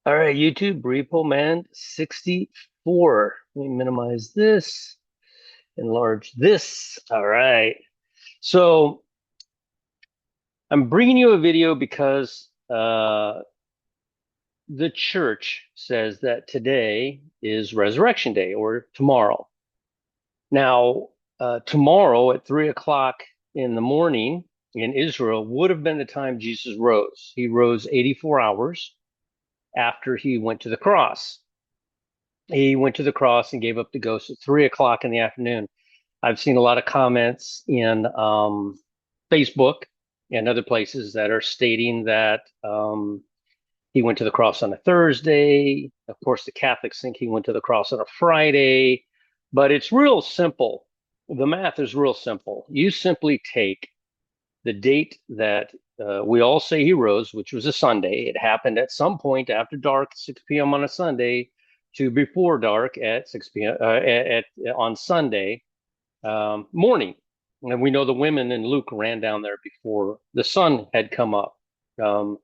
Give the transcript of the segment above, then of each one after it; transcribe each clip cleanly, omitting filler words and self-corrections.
All right, YouTube, Repo Man 64. Let me minimize this, enlarge this. All right. So I'm bringing you a video because the church says that today is Resurrection Day or tomorrow. Now, tomorrow at 3 o'clock in the morning in Israel would have been the time Jesus rose. He rose 84 hours after he went to the cross. He went to the cross and gave up the ghost at 3 o'clock in the afternoon. I've seen a lot of comments in Facebook and other places that are stating that he went to the cross on a Thursday. Of course, the Catholics think he went to the cross on a Friday, but it's real simple. The math is real simple. You simply take the date that we all say he rose, which was a Sunday. It happened at some point after dark, 6 p.m. on a Sunday, to before dark at 6 p.m. On Sunday morning. And we know the women in Luke ran down there before the sun had come up. Um,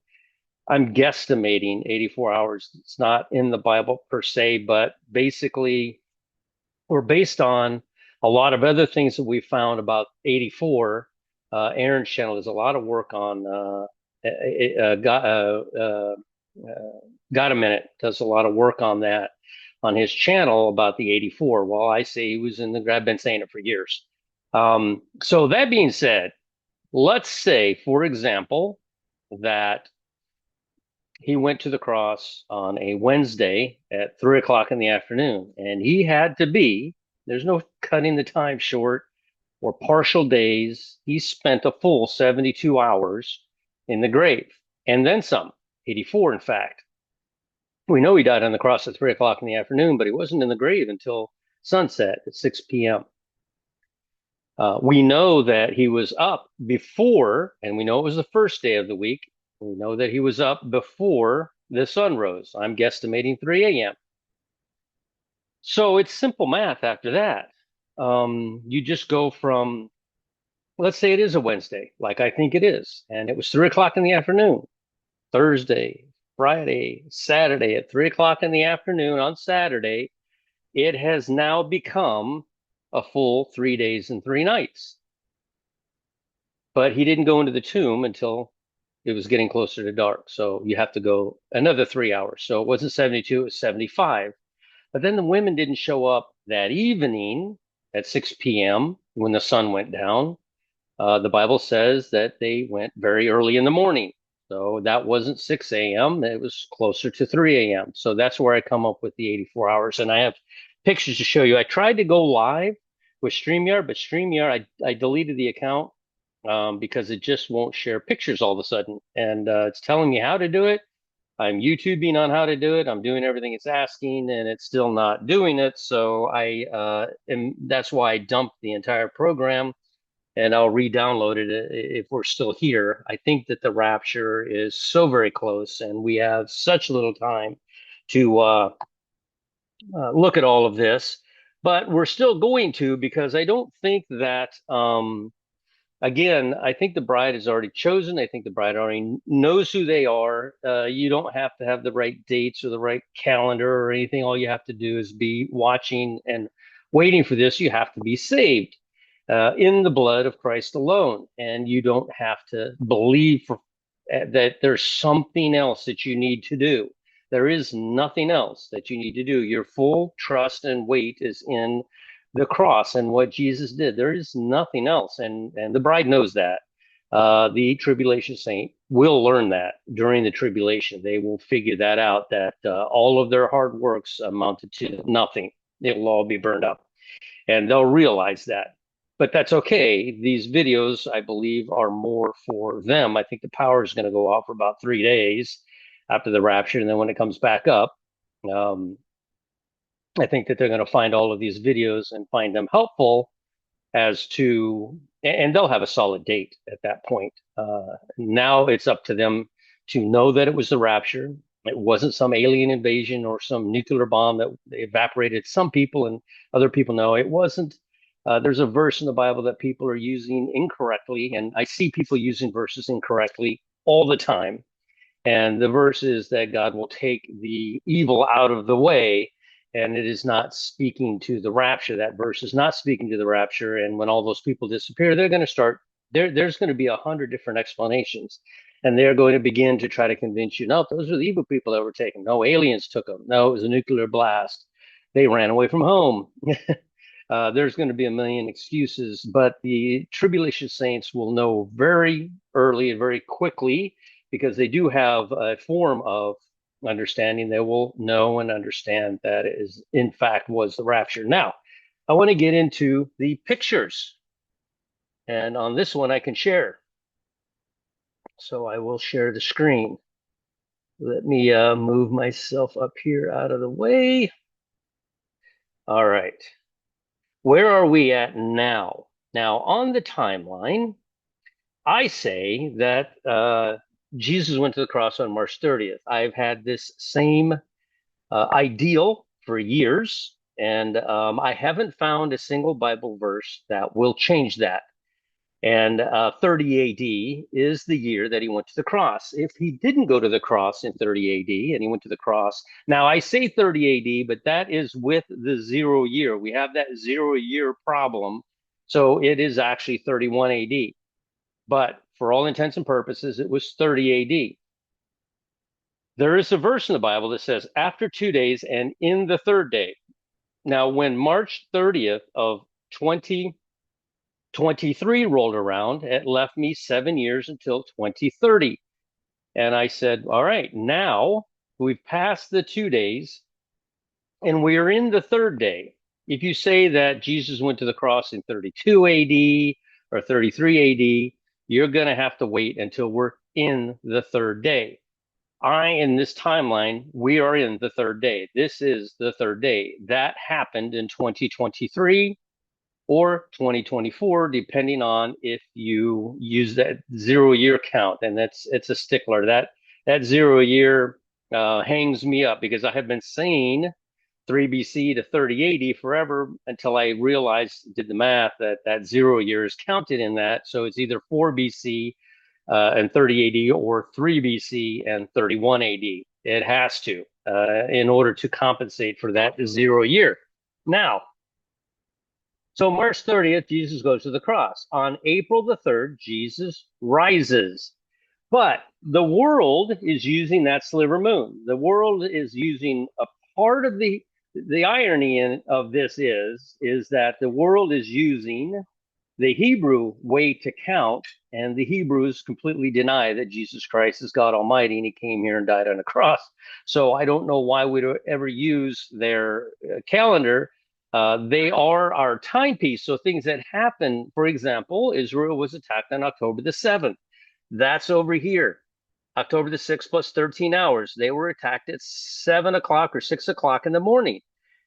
I'm guesstimating 84 hours. It's not in the Bible per se, but basically, or based on a lot of other things that we found about 84. Aaron's channel does a lot of work on got a minute does a lot of work on that on his channel about the 84. Well, I say he was in the. I've been saying it for years. So that being said, let's say, for example, that he went to the cross on a Wednesday at 3 o'clock in the afternoon, and he had to be. There's no cutting the time short or partial days. He spent a full 72 hours in the grave and then some, 84, in fact. We know he died on the cross at 3 o'clock in the afternoon, but he wasn't in the grave until sunset at 6 p.m. We know that he was up before, and we know it was the first day of the week. We know that he was up before the sun rose. I'm guesstimating 3 a.m. So it's simple math after that. You just go from, let's say it is a Wednesday, like I think it is, and it was 3 o'clock in the afternoon, Thursday, Friday, Saturday at 3 o'clock in the afternoon on Saturday. It has now become a full 3 days and 3 nights. But he didn't go into the tomb until it was getting closer to dark. So you have to go another 3 hours. So it wasn't 72, it was 75. But then the women didn't show up that evening at 6 p.m. when the sun went down. The Bible says that they went very early in the morning. So that wasn't 6 a.m., it was closer to 3 a.m. So that's where I come up with the 84 hours. And I have pictures to show you. I tried to go live with StreamYard, but StreamYard, I deleted the account because it just won't share pictures all of a sudden. And it's telling me how to do it. I'm YouTubing on how to do it. I'm doing everything it's asking, and it's still not doing it. So that's why I dumped the entire program, and I'll re-download it if we're still here. I think that the Rapture is so very close, and we have such little time to look at all of this. But we're still going to, because I don't think that again, I think the bride is already chosen. I think the bride already knows who they are. You don't have to have the right dates or the right calendar or anything. All you have to do is be watching and waiting for this. You have to be saved in the blood of Christ alone. And you don't have to believe that there's something else that you need to do. There is nothing else that you need to do. Your full trust and weight is in the cross and what Jesus did. There is nothing else, and the bride knows that. The tribulation saint will learn that during the tribulation. They will figure that out. That all of their hard works amounted to nothing. It will all be burned up, and they'll realize that. But that's okay. These videos, I believe, are more for them. I think the power is going to go off for about 3 days after the rapture, and then when it comes back up, um, I think that they're going to find all of these videos and find them helpful as to, and they'll have a solid date at that point. Now it's up to them to know that it was the rapture. It wasn't some alien invasion or some nuclear bomb that evaporated some people and other people know it wasn't. There's a verse in the Bible that people are using incorrectly, and I see people using verses incorrectly all the time. And the verse is that God will take the evil out of the way, and it is not speaking to the rapture. That verse is not speaking to the rapture. And when all those people disappear, they're going to start, there's going to be 100 different explanations. And they're going to begin to try to convince you, no, those are the evil people that were taken. No, aliens took them. No, it was a nuclear blast. They ran away from home. There's going to be a million excuses, but the tribulation saints will know very early and very quickly, because they do have a form of understanding. They will know and understand that it is, in fact, was the rapture. Now, I want to get into the pictures, and on this one I can share. So I will share the screen. Let me move myself up here out of the way. All right. Where are we at now? Now, on the timeline, I say that Jesus went to the cross on March 30th. I've had this same ideal for years, and I haven't found a single Bible verse that will change that. And 30 AD is the year that he went to the cross. If he didn't go to the cross in 30 AD and he went to the cross, now I say 30 AD, but that is with the 0 year. We have that 0 year problem. So it is actually 31 AD. But for all intents and purposes, it was 30 AD. There is a verse in the Bible that says, after 2 days and in the third day. Now, when March 30th of 2023 rolled around, it left me 7 years until 2030. And I said, all right, now we've passed the 2 days and we are in the third day. If you say that Jesus went to the cross in 32 AD or 33 AD, you're going to have to wait until we're in the third day. In this timeline, we are in the third day. This is the third day. That happened in 2023 or 2024, depending on if you use that 0 year count. And it's a stickler. That 0 year hangs me up, because I have been saying 3 BC to 30 AD forever, until I realized, did the math, that 0 year is counted in that. So it's either 4 BC and 30 AD or 3 BC and 31 AD. It has to, in order to compensate for that 0 year. Now, so March 30th, Jesus goes to the cross. On April the 3rd, Jesus rises. But the world is using that sliver moon. The world is using a part of the irony of this is that the world is using the Hebrew way to count, and the Hebrews completely deny that Jesus Christ is God Almighty and he came here and died on a cross. So I don't know why we'd ever use their calendar. They are our timepiece. So things that happen, for example, Israel was attacked on October the 7th. That's over here. October the 6th plus 13 hours. They were attacked at 7 o'clock or 6 o'clock in the morning.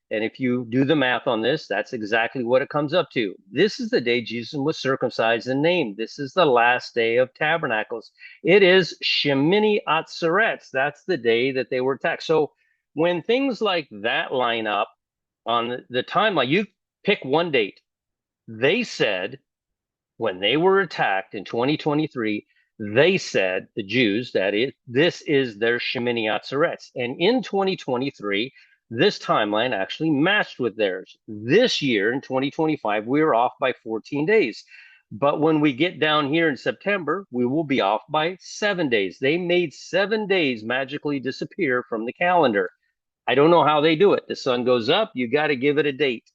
And if you do the math on this, that's exactly what it comes up to. This is the day Jesus was circumcised and named. This is the last day of Tabernacles. It is Shemini Atzeretz. That's the day that they were attacked. So when things like that line up on the timeline, you pick one date. They said when they were attacked in 2023, they said, the Jews, that this is their Shemini Atzeretz. And in 2023, this timeline actually matched with theirs. This year in 2025, we are off by 14 days. But when we get down here in September, we will be off by 7 days. They made 7 days magically disappear from the calendar. I don't know how they do it. The sun goes up, you got to give it a date.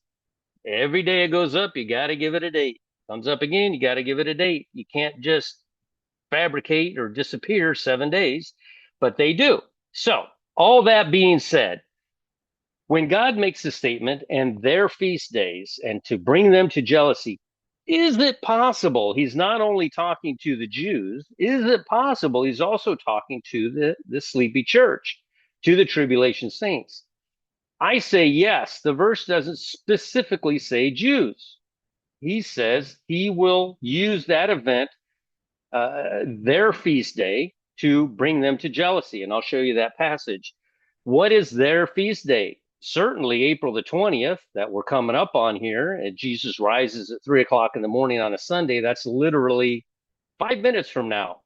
Every day it goes up, you got to give it a date. Comes up again, you got to give it a date. You can't just fabricate or disappear 7 days, but they do. So, all that being said, when God makes a statement and their feast days and to bring them to jealousy, is it possible he's not only talking to the Jews? Is it possible he's also talking to the sleepy church, to the tribulation saints? I say yes. The verse doesn't specifically say Jews. He says he will use that event, their feast day, to bring them to jealousy. And I'll show you that passage. What is their feast day? Certainly April the 20th that we're coming up on here, and Jesus rises at 3 o'clock in the morning on a Sunday. That's literally 5 minutes from now.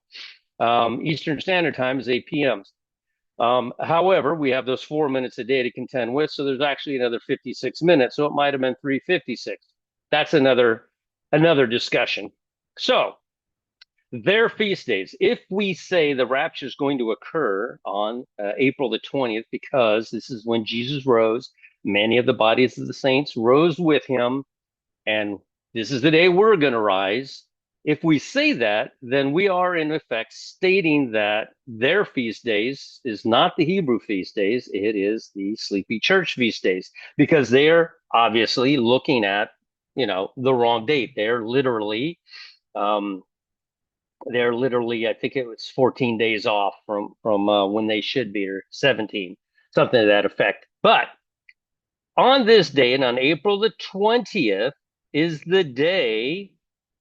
Eastern Standard Time is 8 p.m. However, we have those 4 minutes a day to contend with, so there's actually another 56 minutes. So it might have been 3:56. That's another discussion. So their feast days. If we say the rapture is going to occur on April the 20th, because this is when Jesus rose, many of the bodies of the saints rose with him, and this is the day we're going to rise. If we say that, then we are in effect stating that their feast days is not the Hebrew feast days, it is the sleepy church feast days, because they're obviously looking at, the wrong date. Um, they're literally, I think it was 14 days off from when they should be, or 17, something to that effect. But on this day, and on April the 20th, is the day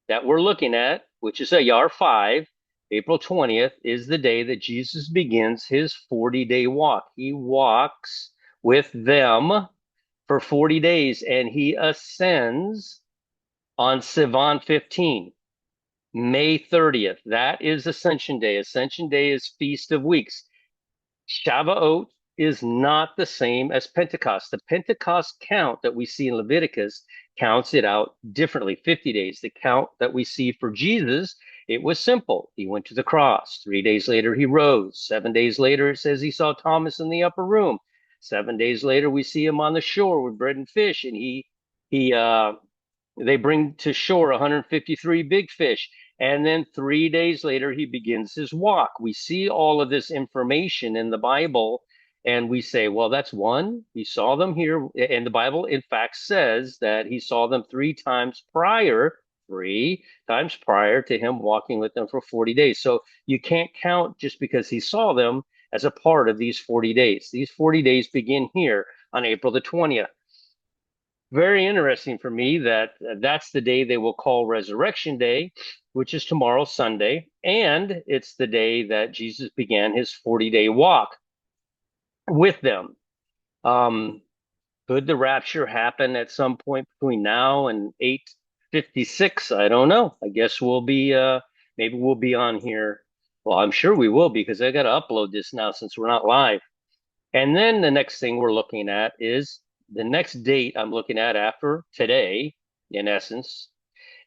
that we're looking at, which is Ayar 5. April 20th is the day that Jesus begins his 40-day walk. He walks with them for 40 days, and he ascends on Sivan 15. May 30th. That is Ascension Day. Ascension Day is Feast of Weeks. Shavuot is not the same as Pentecost. The Pentecost count that we see in Leviticus counts it out differently, 50 days. The count that we see for Jesus, it was simple. He went to the cross. 3 days later, he rose. 7 days later, it says he saw Thomas in the upper room. 7 days later, we see him on the shore with bread and fish, and he they bring to shore 153 big fish. And then 3 days later, he begins his walk. We see all of this information in the Bible, and we say, well, that's one. He saw them here. And the Bible, in fact, says that he saw them 3 times prior to him walking with them for 40 days. So you can't count just because he saw them as a part of these 40 days. These 40 days begin here on April the 20th. Very interesting for me that that's the day they will call Resurrection Day, which is tomorrow, Sunday, and it's the day that Jesus began his 40-day walk with them. Um, could the rapture happen at some point between now and 8:56? I don't know. I guess maybe we'll be on here. Well, I'm sure we will because I got to upload this now since we're not live. And then the next thing we're looking at is the next date I'm looking at after today, in essence,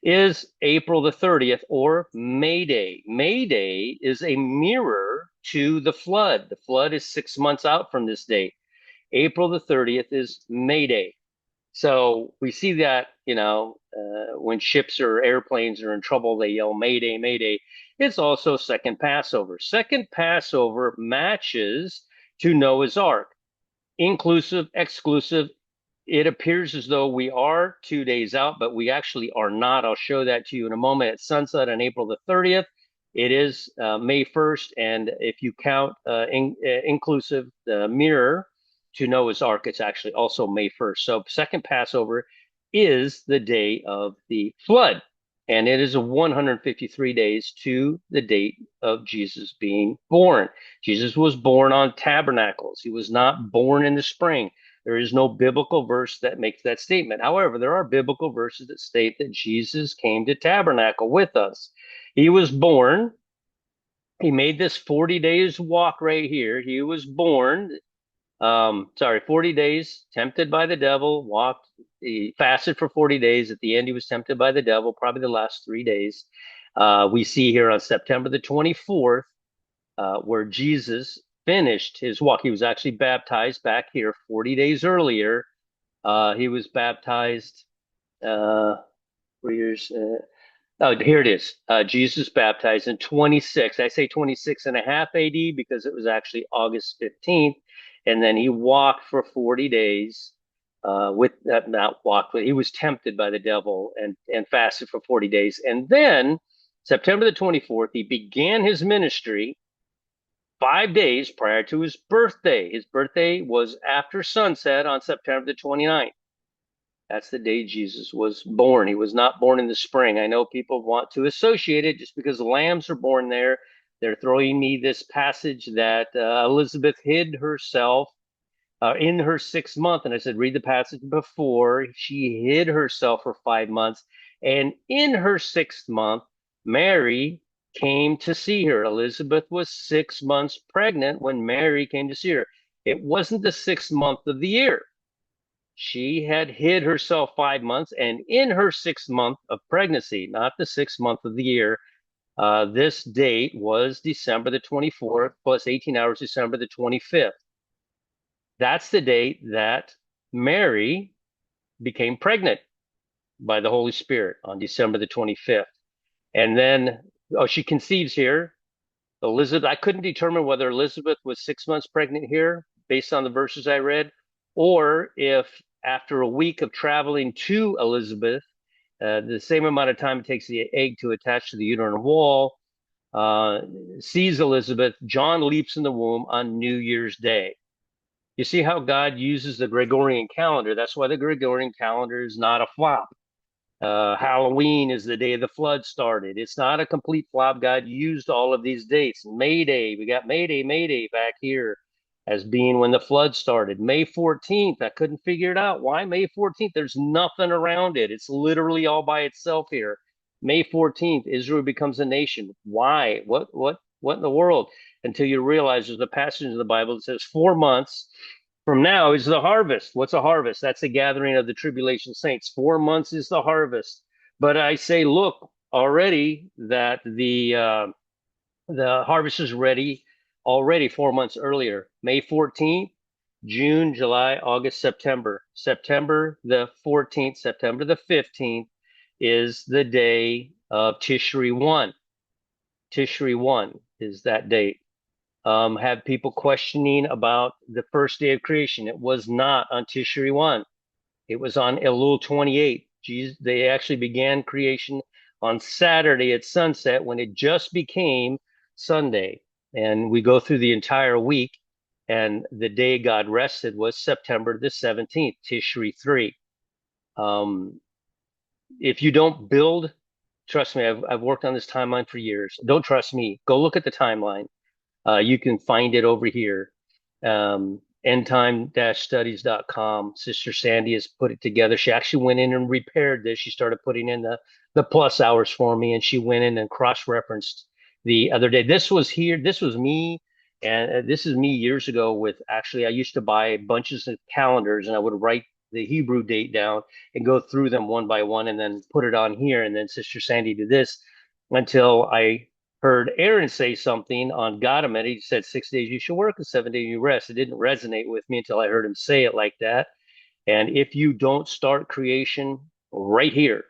is April the 30th or May Day. May Day is a mirror to the flood. The flood is 6 months out from this date. April the 30th is May Day. So we see that, when ships or airplanes are in trouble, they yell Mayday, Mayday. It's also Second Passover. Second Passover matches to Noah's Ark. Inclusive, exclusive. It appears as though we are 2 days out, but we actually are not. I'll show that to you in a moment. At sunset on April the 30th. It is May 1st. And if you count inclusive, the mirror to Noah's Ark, it's actually also May 1st. So second Passover is the day of the flood. And it is a 153 days to the date of Jesus being born. Jesus was born on tabernacles. He was not born in the spring. There is no biblical verse that makes that statement. However, there are biblical verses that state that Jesus came to tabernacle with us. He was born. He made this 40 days walk right here. He was born, 40 days, tempted by the devil, he fasted for 40 days. At the end, he was tempted by the devil, probably the last 3 days. We see here on September the 24th, where Jesus finished his walk. He was actually baptized back here 40 days earlier. He was baptized, here it is. Jesus baptized in 26. I say 26 and a half AD because it was actually August 15th. And then he walked for 40 days he was tempted by the devil and fasted for 40 days. And then September the 24th, he began his ministry 5 days prior to his birthday. His birthday was after sunset on September the 29th. That's the day Jesus was born. He was not born in the spring. I know people want to associate it just because lambs are born there. They're throwing me this passage that Elizabeth hid herself in her 6th month. And I said, read the passage before. She hid herself for 5 months. And in her 6th month, Mary came to see her. Elizabeth was 6 months pregnant when Mary came to see her. It wasn't the 6th month of the year. She had hid herself 5 months, and in her 6th month of pregnancy, not the 6th month of the year, this date was December the 24th plus 18 hours, December the 25th. That's the date that Mary became pregnant by the Holy Spirit on December the 25th. And then, oh, she conceives here. Elizabeth, I couldn't determine whether Elizabeth was 6 months pregnant here based on the verses I read, or if after a week of traveling to Elizabeth, the same amount of time it takes the egg to attach to the uterine wall, uh, sees Elizabeth, John leaps in the womb on New Year's Day. You see how God uses the Gregorian calendar. That's why the Gregorian calendar is not a flop. Halloween is the day the flood started. It's not a complete flop. God used all of these dates. May Day, we got May Day back here as being when the flood started. May 14th, I couldn't figure it out. Why May 14th? There's nothing around it. It's literally all by itself here. May 14th, Israel becomes a nation. Why? What in the world? Until you realize there's a passage in the Bible that says 4 months from now is the harvest. What's a harvest? That's the gathering of the tribulation saints. 4 months is the harvest. But I say, look, already that the harvest is ready already 4 months earlier. May 14th, June, July, August, September. September the 14th, September the 15th is the day of Tishri 1. Tishri 1 is that date. Have people questioning about the first day of creation. It was not on Tishri 1. It was on Elul 28. They actually began creation on Saturday at sunset when it just became Sunday. And we go through the entire week. And the day God rested was September the 17th, Tishri 3. If you don't build, trust me, I've worked on this timeline for years. Don't trust me. Go look at the timeline. You can find it over here. Endtime-studies.com. Sister Sandy has put it together. She actually went in and repaired this. She started putting in the plus hours for me, and she went in and cross-referenced the other day. This was here. This was me, and this is me years ago with actually, I used to buy bunches of calendars, and I would write the Hebrew date down and go through them one by one and then put it on here. And then Sister Sandy did this until I heard Aaron say something on Gadamet. He said 6 days you should work and 7 days you rest. It didn't resonate with me until I heard him say it like that. And if you don't start creation right here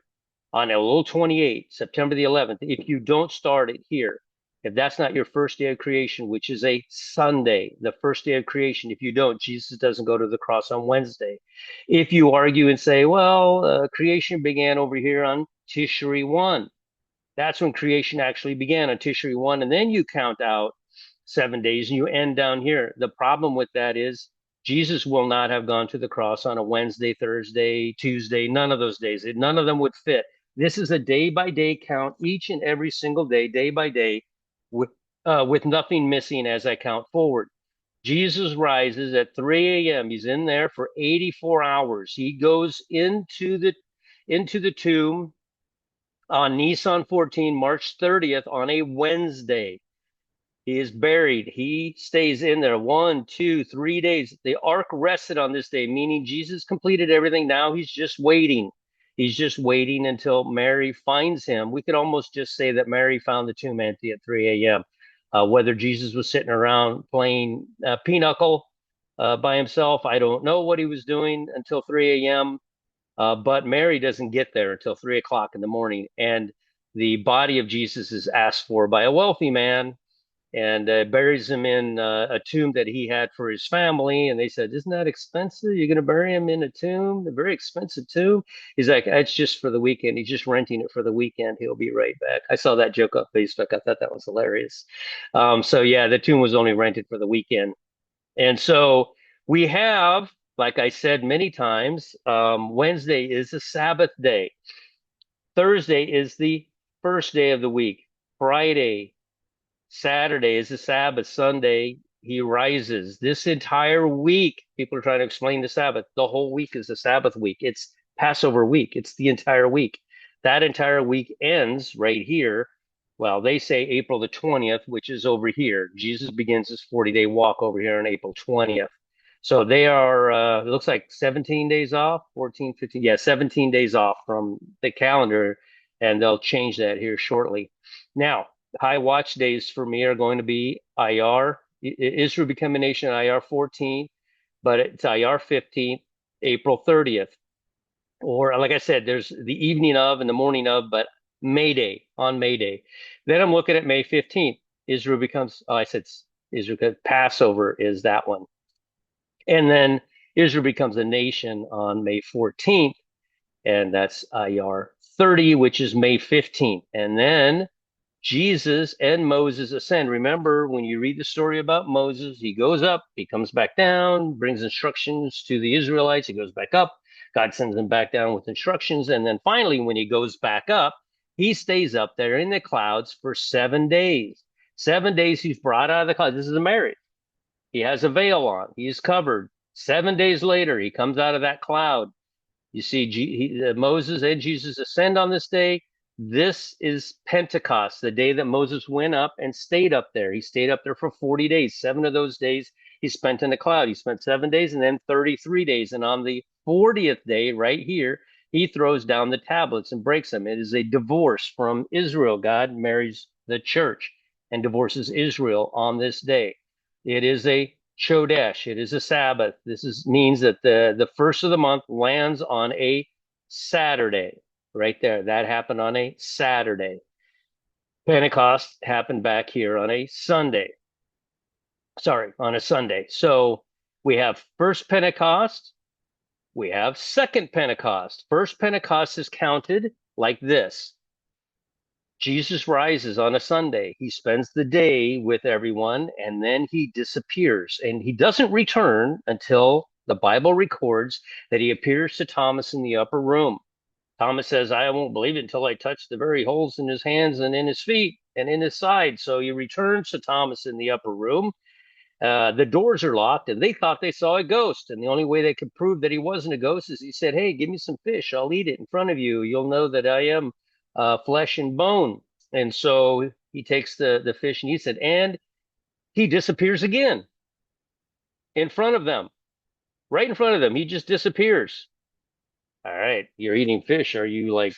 on Elul 28, September the 11th, if you don't start it here, if that's not your first day of creation, which is a Sunday, the first day of creation, if you don't, Jesus doesn't go to the cross on Wednesday. If you argue and say, well, creation began over here on Tishri 1, that's when creation actually began on Tishri 1. And then you count out 7 days and you end down here. The problem with that is Jesus will not have gone to the cross on a Wednesday, Thursday, Tuesday, none of those days. None of them would fit. This is a day by day count, each and every single day by day, with nothing missing as I count forward. Jesus rises at 3 a.m. He's in there for 84 hours. He goes into the tomb on Nisan 14, March 30th, on a Wednesday. He is buried. He stays in there 1, 2, 3 days. The ark rested on this day, meaning Jesus completed everything. Now he's just waiting. He's just waiting until Mary finds him. We could almost just say that Mary found the tomb empty at 3 a.m. Whether Jesus was sitting around playing pinochle by himself, I don't know what he was doing until 3 a.m. But Mary doesn't get there until 3 o'clock in the morning. And the body of Jesus is asked for by a wealthy man and buries him in a tomb that he had for his family. And they said, isn't that expensive? You're going to bury him in a tomb, a very expensive tomb? He's like, it's just for the weekend. He's just renting it for the weekend. He'll be right back. I saw that joke on Facebook. I thought that was hilarious. So yeah, the tomb was only rented for the weekend. And so we have, like I said many times, Wednesday is a Sabbath day. Thursday is the first day of the week. Friday, Saturday is the Sabbath. Sunday, he rises. This entire week, people are trying to explain the Sabbath. The whole week is the Sabbath week. It's Passover week. It's the entire week. That entire week ends right here Well, they say April the 20th, which is over here. Jesus begins his 40-day walk over here on April 20th. So they are, it looks like 17 days off, 14, 15, yeah, 17 days off from the calendar, and they'll change that here shortly. Now, high watch days for me are going to be IR, Israel Become a Nation, IR 14, but it's IR 15th, April 30th. Or like I said, there's the evening of and the morning of, but May Day, on May Day. Then I'm looking at May 15th. Israel becomes, oh, I said Israel, Passover is that one. And then Israel becomes a nation on May 14th, and that's IR 30, which is May 15th. And then Jesus and Moses ascend. Remember, when you read the story about Moses, he goes up, he comes back down, brings instructions to the Israelites, he goes back up. God sends him back down with instructions. And then finally, when he goes back up, he stays up there in the clouds for 7 days. 7 days he's brought out of the clouds. This is a marriage. He has a veil on, he's covered. 7 days later, he comes out of that cloud. You see, Moses and Jesus ascend on this day. This is Pentecost, the day that Moses went up and stayed up there. He stayed up there for 40 days. 7 of those days he spent in the cloud. He spent 7 days and then 33 days. And on the 40th day, right here, he throws down the tablets and breaks them. It is a divorce from Israel. God marries the church and divorces Israel on this day. It is a Chodesh. It is a Sabbath. Means that the first of the month lands on a Saturday. Right there. That happened on a Saturday. Pentecost happened back here on a Sunday. Sorry, on a Sunday. So we have first Pentecost, we have second Pentecost. First Pentecost is counted like this. Jesus rises on a Sunday. He spends the day with everyone and then he disappears. And he doesn't return until the Bible records that he appears to Thomas in the upper room. Thomas says, I won't believe it until I touch the very holes in his hands and in his feet and in his side. So he returns to Thomas in the upper room. The doors are locked and they thought they saw a ghost. And the only way they could prove that he wasn't a ghost is he said, hey, give me some fish. I'll eat it in front of you. You'll know that I am flesh and bone. And so he takes the fish and eats it. And he disappears again in front of them, right in front of them. He just disappears. All right, you're eating fish. Are you like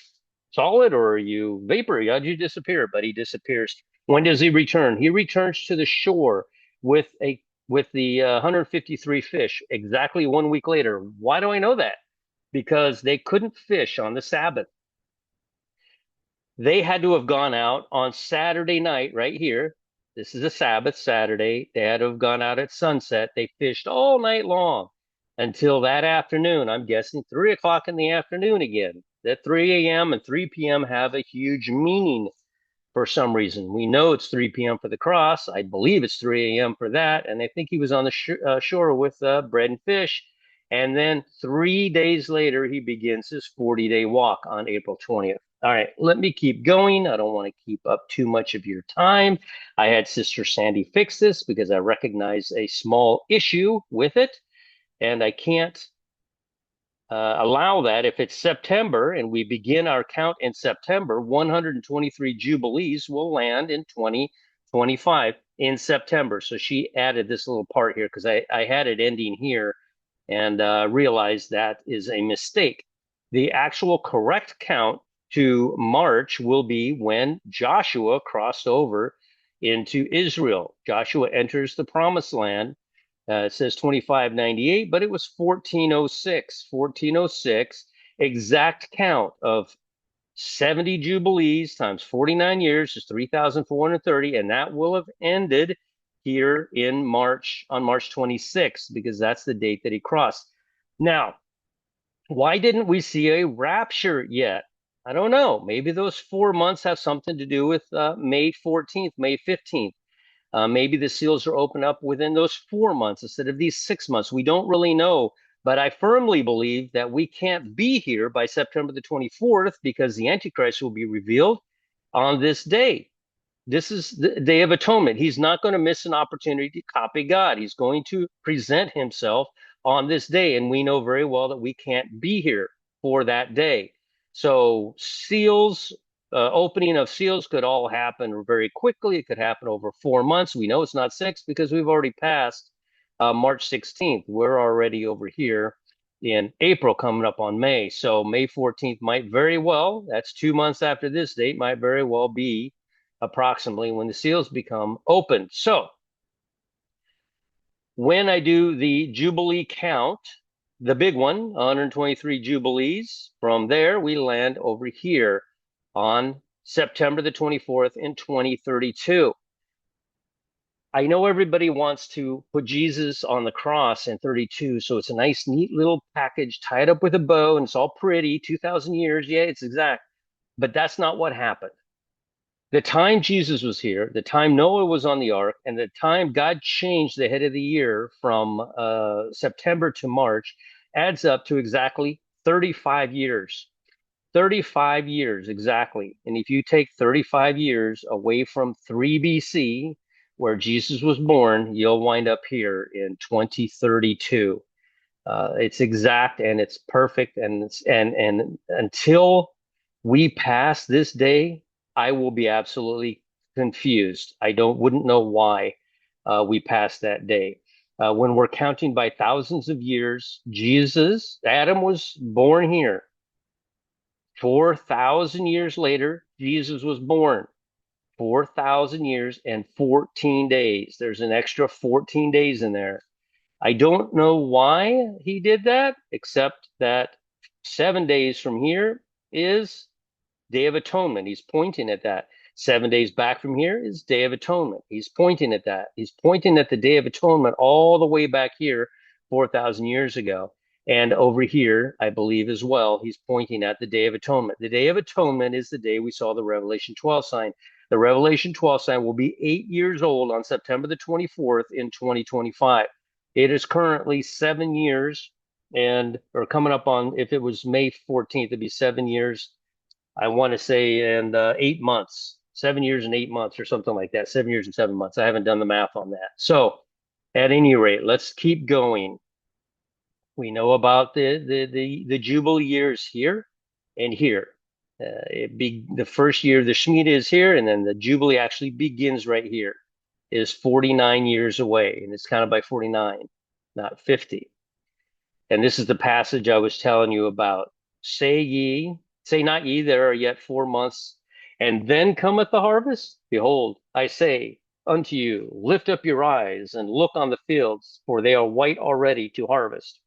solid or are you vapor? How'd you disappear? But he disappears. When does he return? He returns to the shore with the 153 fish exactly 1 week later. Why do I know that? Because they couldn't fish on the Sabbath. They had to have gone out on Saturday night right here. This is a Sabbath Saturday. They had to have gone out at sunset. They fished all night long until that afternoon. I'm guessing 3 o'clock in the afternoon again. That 3 a.m. and 3 p.m. have a huge meaning for some reason. We know it's 3 p.m. for the cross. I believe it's 3 a.m. for that. And I think he was on the shore with bread and fish. And then 3 days later, he begins his 40-day walk on April 20th. All right, let me keep going. I don't want to keep up too much of your time. I had Sister Sandy fix this because I recognize a small issue with it, and I can't allow that. If it's September and we begin our count in September, 123 Jubilees will land in 2025 in September. So she added this little part here because I had it ending here and realized that is a mistake. The actual correct count to March will be when Joshua crossed over into Israel. Joshua enters the promised land. It says 2598, but it was 1406. 1406, exact count of 70 Jubilees times 49 years is 3,430, and that will have ended here in March, on March 26th, because that's the date that he crossed. Now, why didn't we see a rapture yet? I don't know. Maybe those 4 months have something to do with May 14th, May 15th. Maybe the seals are opened up within those 4 months instead of these 6 months. We don't really know, but I firmly believe that we can't be here by September the 24th because the Antichrist will be revealed on this day. This is the Day of Atonement. He's not going to miss an opportunity to copy God. He's going to present himself on this day, and we know very well that we can't be here for that day. So seals opening of seals could all happen very quickly. It could happen over 4 months. We know it's not 6 because we've already passed March 16th. We're already over here in April, coming up on May. So May 14th might very well, that's 2 months after this date, might very well be approximately when the seals become open. So when I do the Jubilee count, the big one, 123 Jubilees, from there we land over here on September the 24th in 2032. I know everybody wants to put Jesus on the cross in 32, so it's a nice, neat little package tied up with a bow, and it's all pretty, 2,000 years, yeah, it's exact. But that's not what happened. The time Jesus was here, the time Noah was on the ark, and the time God changed the head of the year from September to March adds up to exactly 35 years. 35 years exactly. And if you take 35 years away from 3 BC, where Jesus was born, you'll wind up here in 2032. It's exact and it's perfect, and until we pass this day, I will be absolutely confused. I wouldn't know why we passed that day. When we're counting by thousands of years, Adam was born here. 4,000 years later, Jesus was born. 4,000 years and 14 days. There's an extra 14 days in there. I don't know why he did that, except that 7 days from here is Day of Atonement. He's pointing at that. 7 days back from here is Day of Atonement. He's pointing at that. He's pointing at the Day of Atonement all the way back here 4,000 years ago. And over here, I believe as well, he's pointing at the Day of Atonement. The Day of Atonement is the day we saw the Revelation 12 sign. The Revelation 12 sign will be 8 years old on September the 24th in 2025. It is currently 7 years or coming up on, if it was May 14th, it'd be 7 years, I want to say, and 8 months, 7 years and 8 months or something like that. 7 years and 7 months. I haven't done the math on that. So at any rate, let's keep going. We know about the Jubilee years here and here. The first year, the Shemitah is here, and then the Jubilee actually begins right here. It is 49 years away, and it's counted by 49, not 50. And this is the passage I was telling you about. Say not ye, there are yet 4 months, and then cometh the harvest. Behold, I say unto you, lift up your eyes and look on the fields, for they are white already to harvest.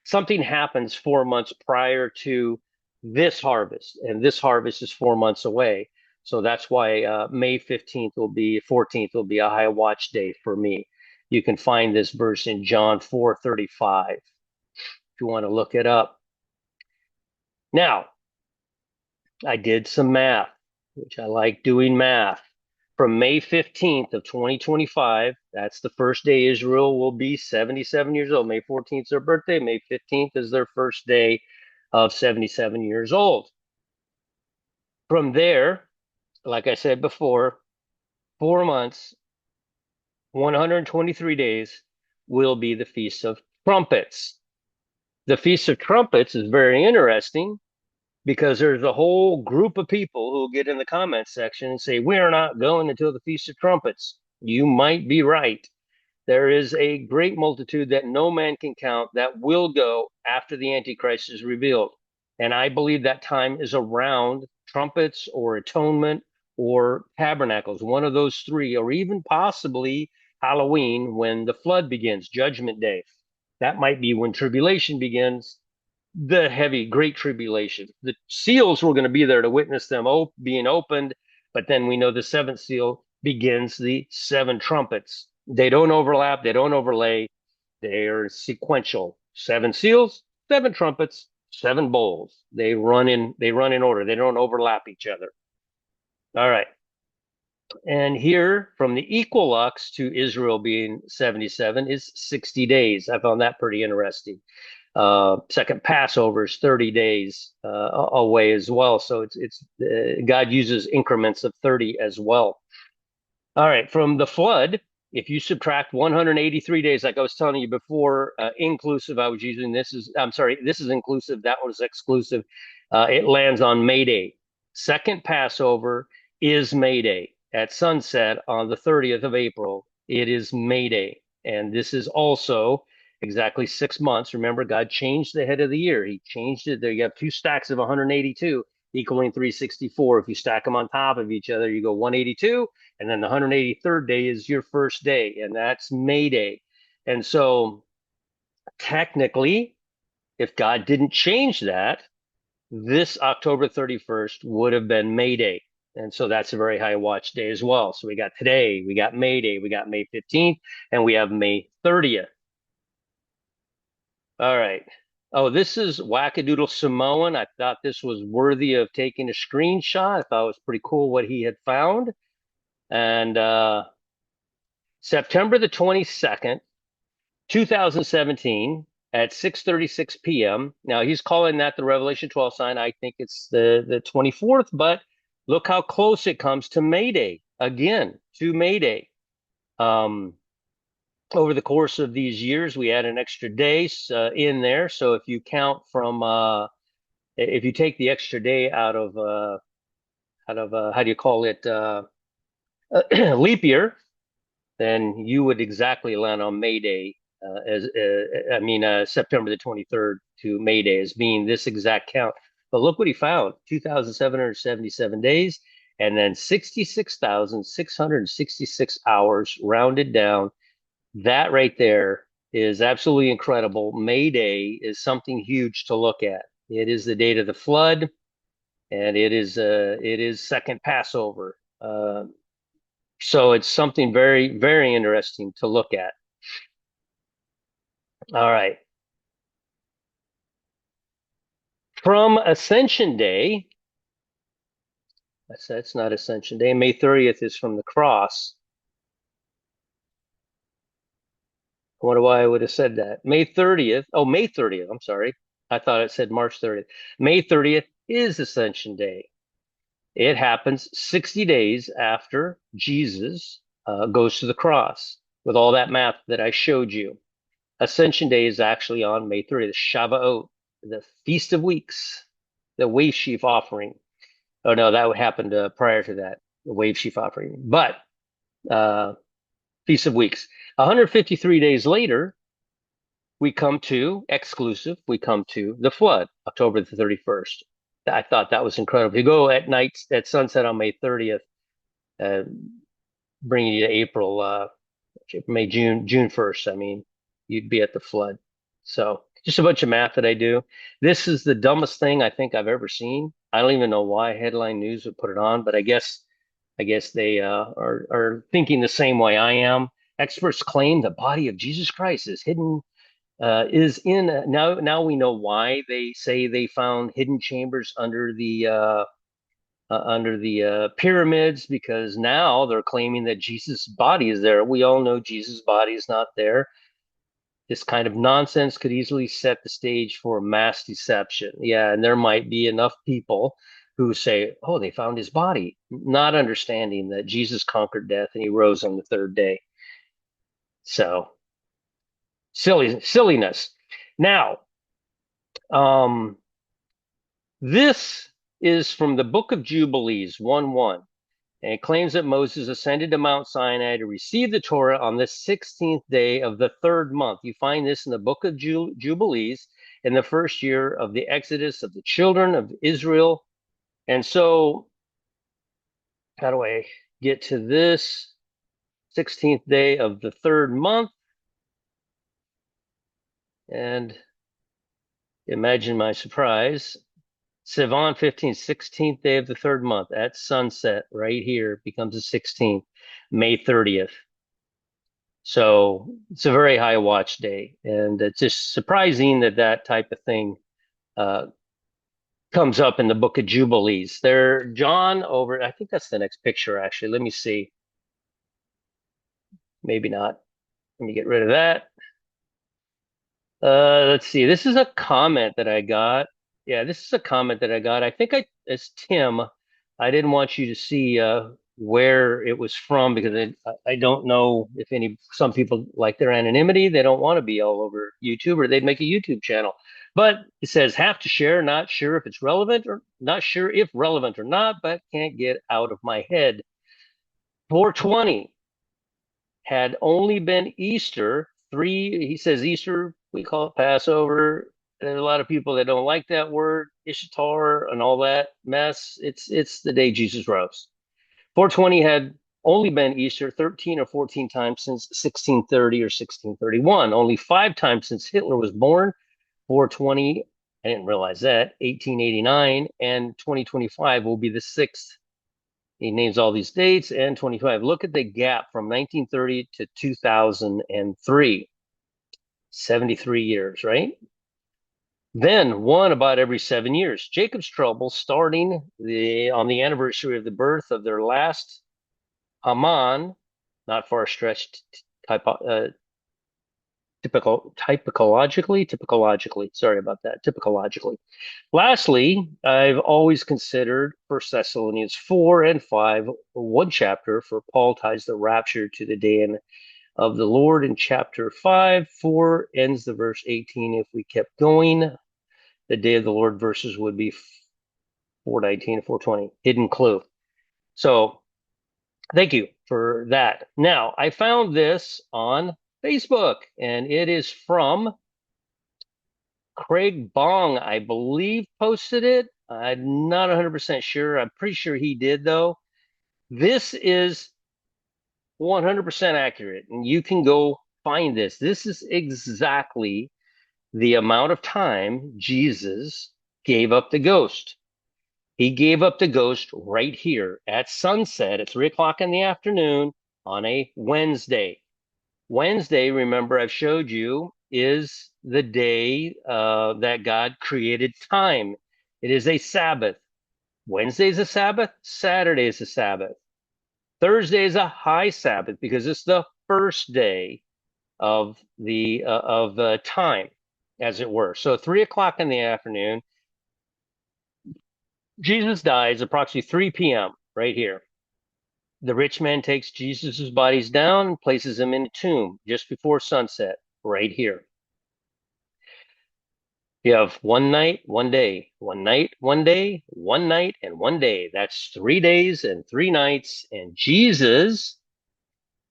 Something happens 4 months prior to this harvest, and this harvest is 4 months away. So that's why May 14th will be a high watch day for me. You can find this verse in John 4:35 if you want to look it up. Now, I did some math, which I like doing math. From May 15th of 2025, that's the first day Israel will be 77 years old. May 14th is their birthday. May 15th is their first day of 77 years old. From there, like I said before, 4 months, 123 days will be the Feast of Trumpets. The Feast of Trumpets is very interesting because there's a whole group of people who get in the comments section and say, we're not going until the Feast of Trumpets. You might be right. There is a great multitude that no man can count that will go after the Antichrist is revealed. And I believe that time is around trumpets or atonement or tabernacles, one of those three, or even possibly Halloween when the flood begins, Judgment Day. That might be when tribulation begins, the heavy, great tribulation. The seals were going to be there to witness them being opened, but then we know the seventh seal begins the 7 trumpets. They don't overlap, they don't overlay, they are sequential. 7 seals, 7 trumpets, 7 bowls. They run in order. They don't overlap each other. All right. And here, from the equilux to Israel being 77 is 60 days. I found that pretty interesting. Second Passover is 30 days away as well. So it's God uses increments of 30 as well. All right, from the flood, if you subtract 183 days, like I was telling you before, inclusive, this is inclusive, that was exclusive. It lands on May Day. second Passover is May Day. At sunset on the 30th of April, it is May Day. And this is also exactly 6 months. Remember, God changed the head of the year. He changed it. There you have two stacks of 182 equaling 364. If you stack them on top of each other, you go 182. And then the 183rd day is your first day, and that's May Day. And so technically, if God didn't change that, this October 31st would have been May Day. And so that's a very high watch day as well. So we got today, we got May Day, we got May 15th, and we have May 30th. All right. Oh, this is Wackadoodle Samoan. I thought this was worthy of taking a screenshot. I thought it was pretty cool what he had found. And September the 22nd, 2017 at 6:36 p.m. Now he's calling that the Revelation 12 sign. I think it's the 24th, but look how close it comes to May Day again, to May Day. Over the course of these years, we add an extra day in there. So if you count from, if you take the extra day out of how do you call it, leap year, then you would exactly land on May Day, September the 23rd to May Day as being this exact count. But look what he found: 2,777 days, and then 66,666 hours rounded down. That right there is absolutely incredible. May Day is something huge to look at. It is the date of the flood, and it is second Passover. So it's something very, very interesting to look at. All right. From Ascension Day, that's not Ascension Day. May 30th is from the cross. I wonder why I would have said that. May 30th. Oh, May 30th. I'm sorry. I thought it said March 30th. May 30th is Ascension Day. It happens 60 days after Jesus goes to the cross with all that math that I showed you. Ascension Day is actually on May 30th, Shavuot, the Feast of Weeks, the wave sheaf offering. Oh no, that happened prior to that, the wave sheaf offering. But uh, Feast of Weeks. 153 days later, we come to the flood, October the 31st. I thought that was incredible. You go at night at sunset on May 30th, uh, bringing you to May, June 1st. I mean, you'd be at the flood. So just a bunch of math that I do. This is the dumbest thing I think I've ever seen. I don't even know why Headline News would put it on, but I guess they are thinking the same way I am. Experts claim the body of Jesus Christ is hidden is in now we know why they say they found hidden chambers under the pyramids, because now they're claiming that Jesus' body is there. We all know Jesus' body is not there. This kind of nonsense could easily set the stage for mass deception. Yeah, and there might be enough people who say, "Oh, they found his body," not understanding that Jesus conquered death and he rose on the third day. So silliness. Now, um, this is from the book of Jubilees 1:1, and it claims that Moses ascended to Mount Sinai to receive the Torah on the 16th day of the third month. You find this in the book of Jubilees in the first year of the Exodus of the children of Israel. And so, how do I get to this 16th day of the third month? And imagine my surprise. Sivan 15th, 16th day of the third month at sunset, right here, becomes the 16th, May 30th. So it's a very high watch day, and it's just surprising that that type of thing uh, comes up in the book of Jubilees. There, John over, I think that's the next picture, actually. Let me see. Maybe not. Let me get rid of that. Let's see. This is a comment that I got. Yeah, this is a comment that I got. I think it's Tim. I didn't want you to see where it was from because I don't know if some people like their anonymity. They don't want to be all over YouTube, or they'd make a YouTube channel. But it says have to share, not sure if it's relevant or not sure if relevant or not, but can't get out of my head. 420 had only been Easter. He says Easter, we call it Passover. There's a lot of people that don't like that word, Ishtar and all that mess. It's the day Jesus rose. 420 had only been Easter 13 or 14 times since 1630 or 1631. Only 5 times since Hitler was born. 420, I didn't realize that, 1889, and 2025 will be the sixth. He names all these dates and 25. Look at the gap from 1930 to 2003. 73 years, right? Then one about every 7 years. Jacob's trouble starting on the anniversary of the birth of their last Haman, not far stretched typologically. Sorry about that. Typologically. Lastly, I've always considered 1 Thessalonians 4 and 5 one chapter, for Paul ties the rapture to the day of the Lord in chapter 5. 4 ends the verse 18. If we kept going, the day of the Lord verses would be 419 and 420. Hidden clue. So thank you for that. Now, I found this on Facebook, and it is from Craig Bong, I believe, posted it. I'm not 100% sure. I'm pretty sure he did, though. This is 100% accurate, and you can go find this. This is exactly the amount of time Jesus gave up the ghost. He gave up the ghost right here at sunset at 3 o'clock in the afternoon on a Wednesday. Wednesday, remember, I've showed you, is the day that God created time. It is a Sabbath. Wednesday is a Sabbath. Saturday is a Sabbath. Thursday is a high Sabbath because it's the first day of the time, as it were. So 3 o'clock in the afternoon, Jesus dies approximately 3 p.m. right here. The rich man takes Jesus's bodies down and places him in a tomb just before sunset, right here. You have one night, one day, one night, one day, one night, and one day. That's 3 days and 3 nights. And Jesus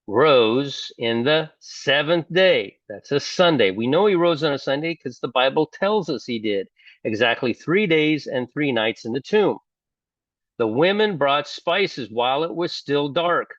rose in the seventh day. That's a Sunday. We know he rose on a Sunday because the Bible tells us he did. Exactly 3 days and 3 nights in the tomb. The women brought spices while it was still dark.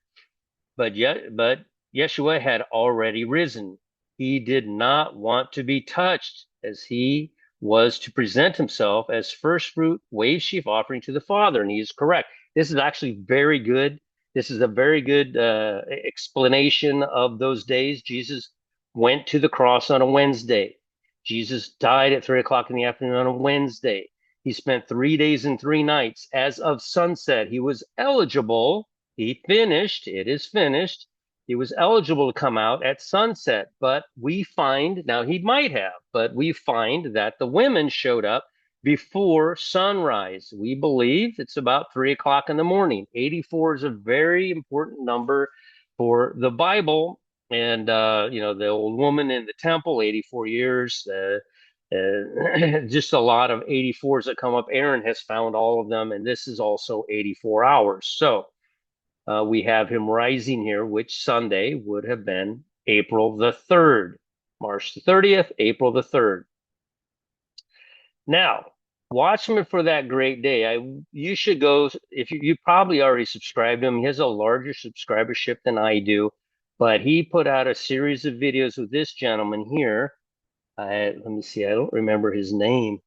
But Yeshua had already risen. He did not want to be touched, as he was to present himself as first fruit wave sheaf offering to the Father. And he is correct. This is actually very good. This is a very good explanation of those days. Jesus went to the cross on a Wednesday. Jesus died at 3 o'clock in the afternoon on a Wednesday. He spent 3 days and 3 nights. As of sunset, he was eligible. He finished. It is finished. He was eligible to come out at sunset, but we find, now he might have, but we find that the women showed up before sunrise. We believe it's about 3 o'clock in the morning. 84 is a very important number for the Bible. And, the old woman in the temple, 84 years, just a lot of 84s that come up. Aaron has found all of them, and this is also 84 hours. So, we have him rising here, which Sunday would have been April the 3rd, March the 30th, April the 3rd. Now, watch him for that great day. You should go, if you probably already subscribed to him. He has a larger subscribership than I do, but he put out a series of videos with this gentleman here. Let me see, I don't remember his name.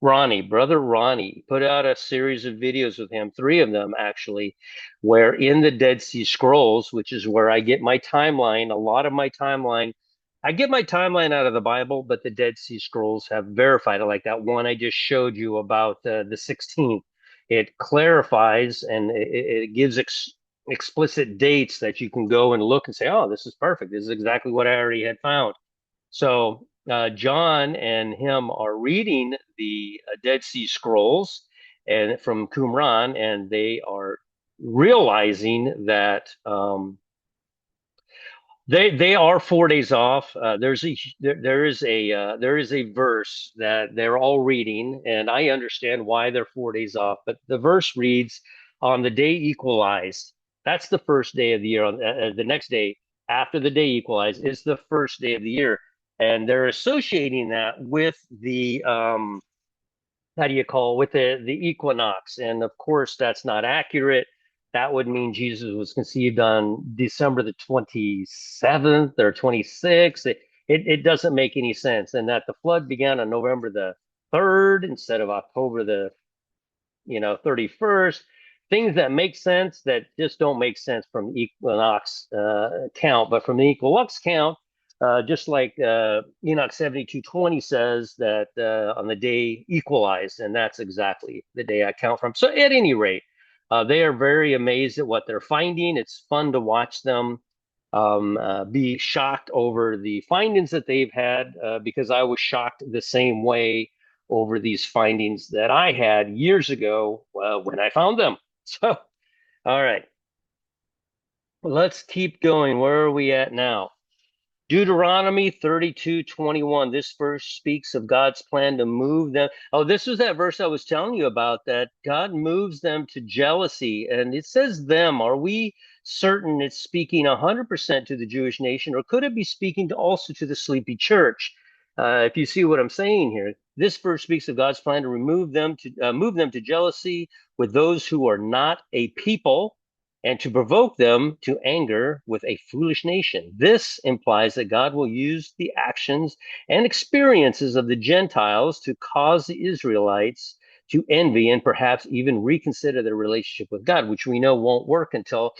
Brother Ronnie, put out a series of videos with him, 3 of them actually, where in the Dead Sea Scrolls, which is where I get my timeline, a lot of my timeline, I get my timeline out of the Bible, but the Dead Sea Scrolls have verified it, like that one I just showed you about the 16th. It clarifies and it gives explicit dates that you can go and look and say, oh, this is perfect. This is exactly what I already had found. So John and him are reading the Dead Sea Scrolls and from Qumran, and they are realizing that they are 4 days off. There is a verse that they're all reading, and I understand why they're 4 days off. But the verse reads, "On the day equalized." That's the first day of the year. The next day after the day equalized is the first day of the year, and they're associating that with the how do you call it, with the equinox. And of course that's not accurate. That would mean Jesus was conceived on December the 27th or 26th. It doesn't make any sense. And that the flood began on November the 3rd instead of October the 31st. Things that make sense that just don't make sense from the equinox count. But from the equinox count, just like Enoch 72:20 says that on the day equalized, and that's exactly the day I count from. So at any rate, they are very amazed at what they're finding. It's fun to watch them be shocked over the findings that they've had, because I was shocked the same way over these findings that I had years ago when I found them. So, all right, let's keep going. Where are we at now? Deuteronomy 32:21. This verse speaks of God's plan to move them. Oh, this was that verse I was telling you about, that God moves them to jealousy. And it says them. Are we certain it's speaking 100% to the Jewish nation, or could it be speaking also to the sleepy church? If you see what I'm saying here, this verse speaks of God's plan to move them to jealousy with those who are not a people, and to provoke them to anger with a foolish nation. This implies that God will use the actions and experiences of the Gentiles to cause the Israelites to envy and perhaps even reconsider their relationship with God, which we know won't work until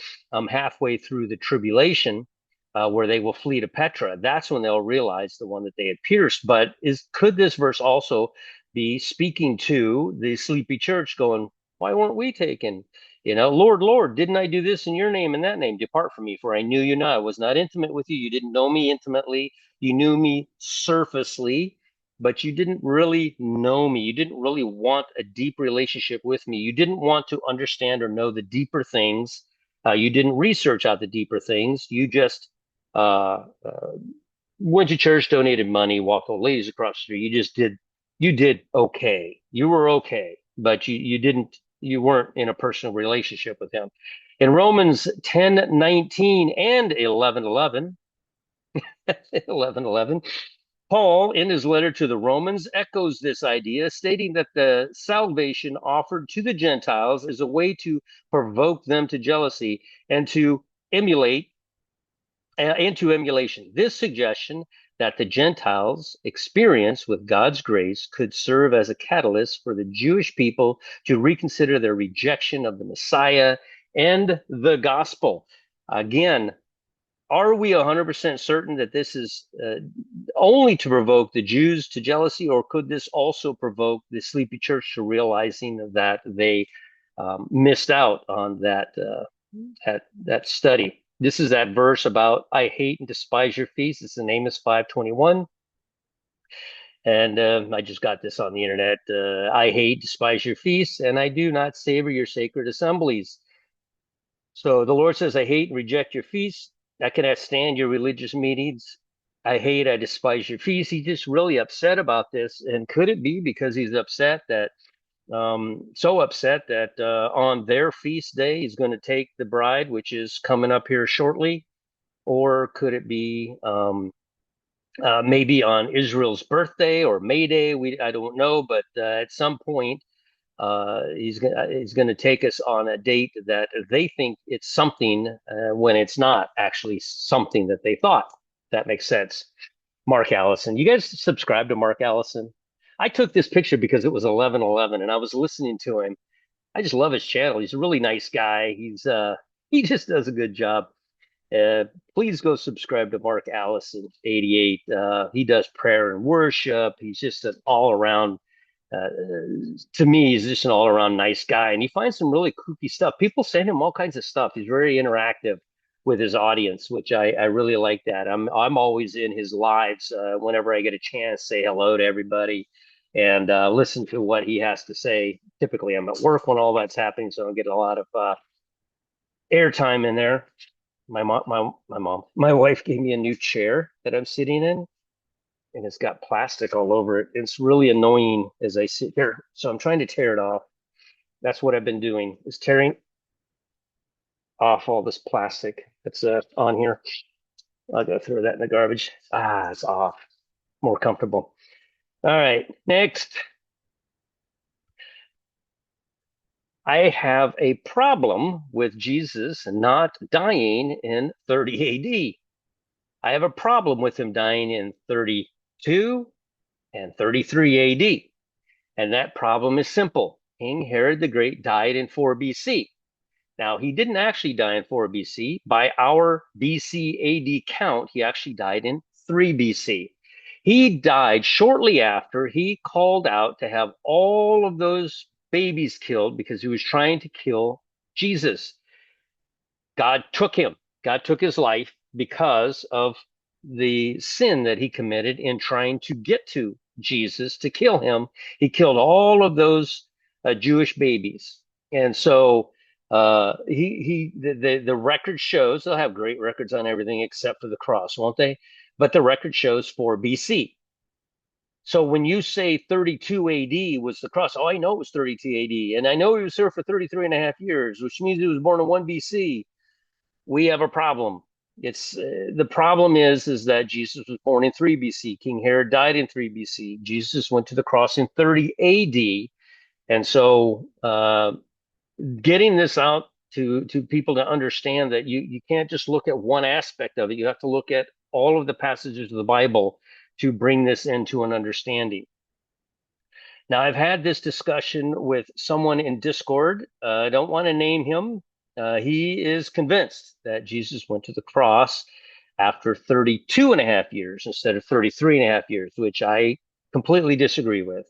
halfway through the tribulation, where they will flee to Petra. That's when they'll realize the one that they had pierced. But could this verse also be speaking to the sleepy church, going, "Why weren't we taken? Lord, Lord, didn't I do this in your name and that name? Depart from me, for I knew you not. I was not intimate with you. You didn't know me intimately. You knew me surfacely, but you didn't really know me. You didn't really want a deep relationship with me. You didn't want to understand or know the deeper things. You didn't research out the deeper things. You just went to church, donated money, walked old ladies across the street. You did okay. You were okay, but you weren't in a personal relationship with him." In Romans 10:19 and 11:11, 11:11, Paul, in his letter to the Romans, echoes this idea, stating that the salvation offered to the Gentiles is a way to provoke them to jealousy and to emulate into emulation. This suggestion that the Gentiles' experience with God's grace could serve as a catalyst for the Jewish people to reconsider their rejection of the Messiah and the gospel. Again, are we 100% certain that this is only to provoke the Jews to jealousy, or could this also provoke the sleepy church to realizing that they missed out on that study? This is that verse about "I hate and despise your feasts." It's in Amos 5:21. And I just got this on the internet. "I hate, despise your feasts, and I do not savor your sacred assemblies." So the Lord says, "I hate and reject your feasts. I cannot stand your religious meetings. I despise your feasts." He's just really upset about this. And could it be because he's upset that so upset that on their feast day he's going to take the bride, which is coming up here shortly? Or could it be maybe on Israel's birthday or May Day? I don't know, but at some point he's going to take us on a date that they think it's something when it's not actually something that they thought. That makes sense. Mark Allison. You guys subscribe to Mark Allison? I took this picture because it was 11:11 and I was listening to him. I just love his channel. He's a really nice guy. He just does a good job. Please go subscribe to Mark Allison 88. He does prayer and worship. He's just an all around. Uh, to me, he's just an all around nice guy, and he finds some really kooky stuff. People send him all kinds of stuff. He's very interactive with his audience, which I really like that. I'm always in his lives whenever I get a chance. Say hello to everybody and listen to what he has to say. Typically, I'm at work when all that's happening, so I don't get a lot of airtime in there. My wife gave me a new chair that I'm sitting in, and it's got plastic all over it. It's really annoying as I sit here. So I'm trying to tear it off. That's what I've been doing, is tearing off all this plastic that's on here. I'll go throw that in the garbage. Ah, it's off. More comfortable. All right, next. I have a problem with Jesus not dying in 30 AD. I have a problem with him dying in 32 and 33 AD. And that problem is simple. King Herod the Great died in 4 BC. Now, he didn't actually die in 4 BC. By our BC AD count, he actually died in 3 BC. He died shortly after he called out to have all of those babies killed because he was trying to kill Jesus. God took him. God took his life because of the sin that he committed in trying to get to Jesus to kill him. He killed all of those Jewish babies. And so the record shows they'll have great records on everything except for the cross, won't they? But the record shows 4 BC. So when you say 32 AD was the cross, oh, I know it was 32 AD. And I know he was here for 33 and a half years, which means he was born in 1 BC. We have a problem. It's the problem is that Jesus was born in 3 BC. King Herod died in 3 BC. Jesus went to the cross in 30 AD. And so getting this out to people to understand that you can't just look at one aspect of it. You have to look at all of the passages of the Bible to bring this into an understanding. Now, I've had this discussion with someone in Discord. I don't want to name him. He is convinced that Jesus went to the cross after 32 and a half years instead of 33 and a half years, which I completely disagree with.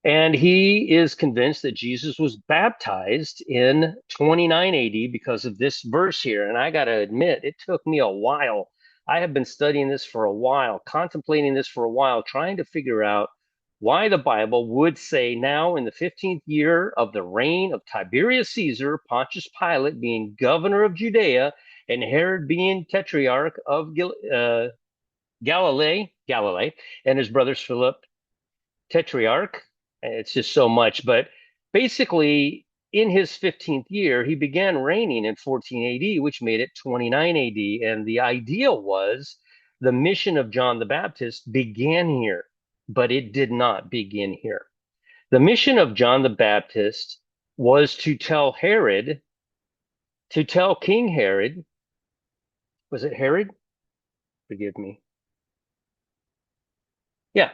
And he is convinced that Jesus was baptized in 29 AD because of this verse here. And I got to admit, it took me a while. I have been studying this for a while, contemplating this for a while, trying to figure out why the Bible would say now in the 15th year of the reign of Tiberius Caesar, Pontius Pilate being governor of Judea, and Herod being tetrarch of Galilee, and his brothers Philip, tetrarch. It's just so much. But basically, in his 15th year, he began reigning in 14 AD, which made it 29 AD. And the idea was the mission of John the Baptist began here, but it did not begin here. The mission of John the Baptist was to tell King Herod, was it Herod? Forgive me. Yeah,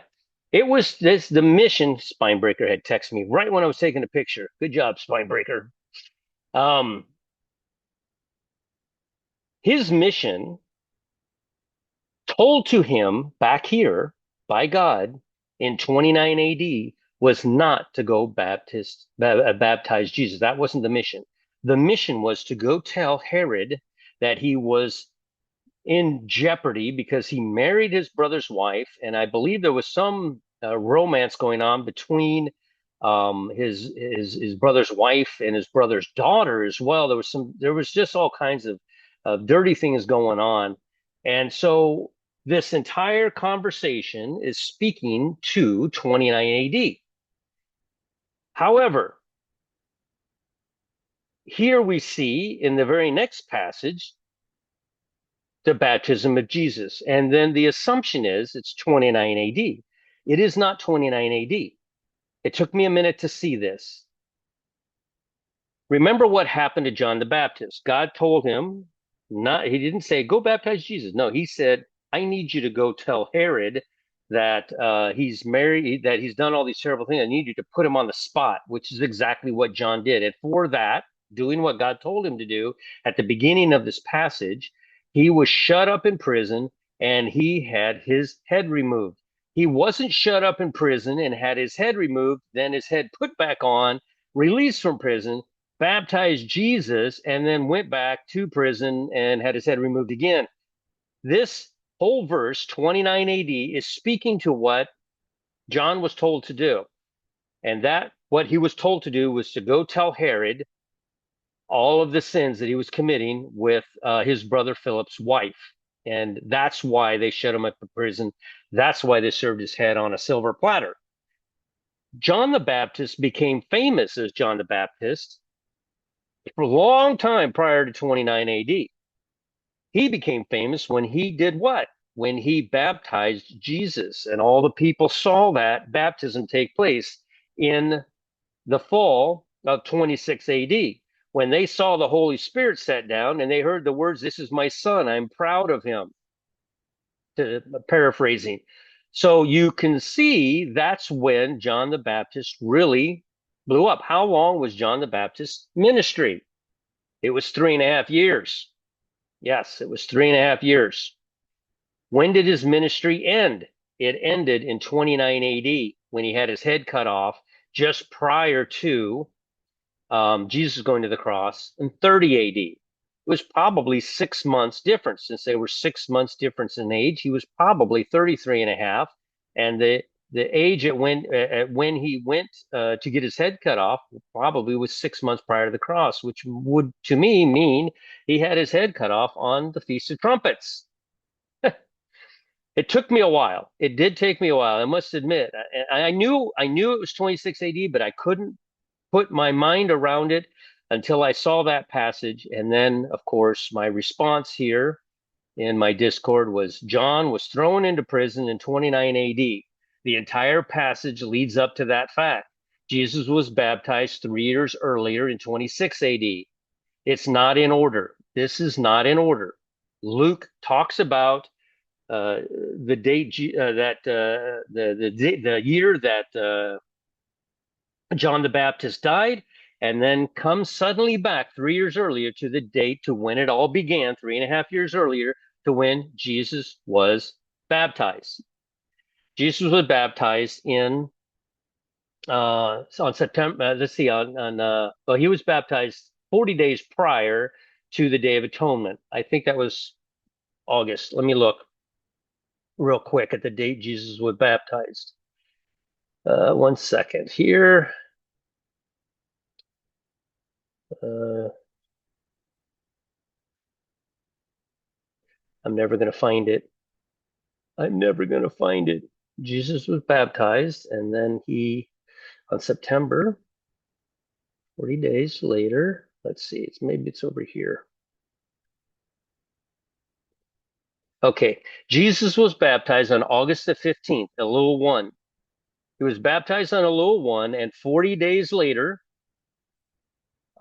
it was the mission. Spinebreaker had texted me right when I was taking a picture. Good job, Spinebreaker. His mission told to him back here by God in 29 AD was not to go baptize Jesus. That wasn't the mission. The mission was to go tell Herod that he was in jeopardy because he married his brother's wife, and I believe there was some romance going on between his brother's wife and his brother's daughter as well. There was just all kinds of dirty things going on, and so this entire conversation is speaking to 29 AD. However, here we see in the very next passage the baptism of Jesus. And then the assumption is it's 29 AD. It is not 29 AD. It took me a minute to see this. Remember what happened to John the Baptist. God told him, he didn't say, go baptize Jesus. No, he said, I need you to go tell Herod that he's married, that he's done all these terrible things. I need you to put him on the spot, which is exactly what John did. And for that, doing what God told him to do at the beginning of this passage, he was shut up in prison and he had his head removed. He wasn't shut up in prison and had his head removed, then his head put back on, released from prison, baptized Jesus, and then went back to prison and had his head removed again. This whole verse, 29 AD, is speaking to what John was told to do. And that what he was told to do was to go tell Herod all of the sins that he was committing with his brother Philip's wife. And that's why they shut him up in prison. That's why they served his head on a silver platter. John the Baptist became famous as John the Baptist for a long time prior to 29 AD. He became famous when he did what? When he baptized Jesus. And all the people saw that baptism take place in the fall of 26 AD. When they saw the Holy Spirit set down and they heard the words, "This is my son, I'm proud of him," to paraphrasing. So you can see that's when John the Baptist really blew up. How long was John the Baptist's ministry? It was 3.5 years. Yes, it was 3.5 years. When did his ministry end? It ended in 29 AD when he had his head cut off just prior to Jesus going to the cross in 30 AD. It was probably 6 months difference. Since they were 6 months difference in age, he was probably 33 and a half. And the age when he went to get his head cut off probably was 6 months prior to the cross, which would to me mean he had his head cut off on the Feast of Trumpets. It took me a while. It did take me a while, I must admit. I knew it was 26 AD, but I couldn't put my mind around it until I saw that passage. And then, of course, my response here in my Discord was John was thrown into prison in 29 AD. The entire passage leads up to that fact. Jesus was baptized 3 years earlier in 26 AD. It's not in order. This is not in order. Luke talks about the date the year that John the Baptist died, and then comes suddenly back 3 years earlier to the date to when it all began, 3.5 years earlier to when Jesus was baptized. Jesus was baptized in on September. Let's see, well, he was baptized 40 days prior to the Day of Atonement. I think that was August. Let me look real quick at the date Jesus was baptized. 1 second here. Uh, I'm never going to find it. I'm never going to find it. Jesus was baptized, and then on September, 40 days later, let's see, maybe it's over here. Okay, Jesus was baptized on August the 15th, Elul 1. He was baptized on Elul 1, and 40 days later,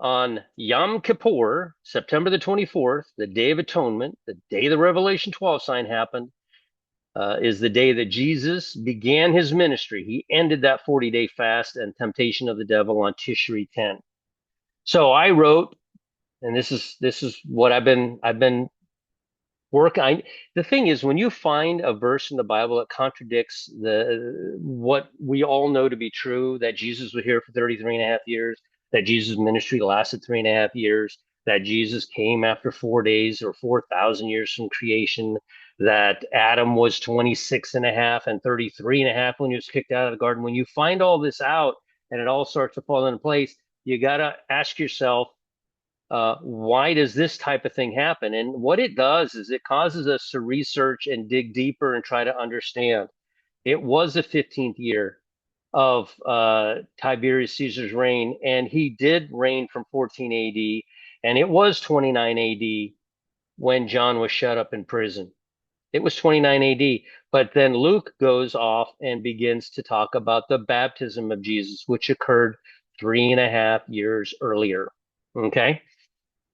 on Yom Kippur, September the 24th, the Day of Atonement, the day the Revelation 12 sign happened, is the day that Jesus began his ministry. He ended that 40-day fast and temptation of the devil on Tishri 10. So I wrote, and this is what I've been working. The thing is, when you find a verse in the Bible that contradicts what we all know to be true, that Jesus was here for 33.5 years, that Jesus' ministry lasted 3.5 years, that Jesus came after 4 days or 4,000 years from creation, that Adam was 26 and a half and 33 and a half when he was kicked out of the garden. When you find all this out and it all starts to fall into place, you got to ask yourself, why does this type of thing happen? And what it does is it causes us to research and dig deeper and try to understand. It was the 15th year of Tiberius Caesar's reign, and he did reign from 14 AD, and it was 29 AD when John was shut up in prison. It was 29 AD. But then Luke goes off and begins to talk about the baptism of Jesus, which occurred 3.5 years earlier. Okay.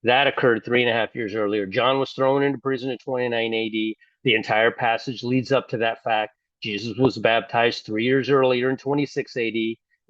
That occurred 3.5 years earlier. John was thrown into prison in 29 AD. The entire passage leads up to that fact. Jesus was baptized 3 years earlier in 26 AD.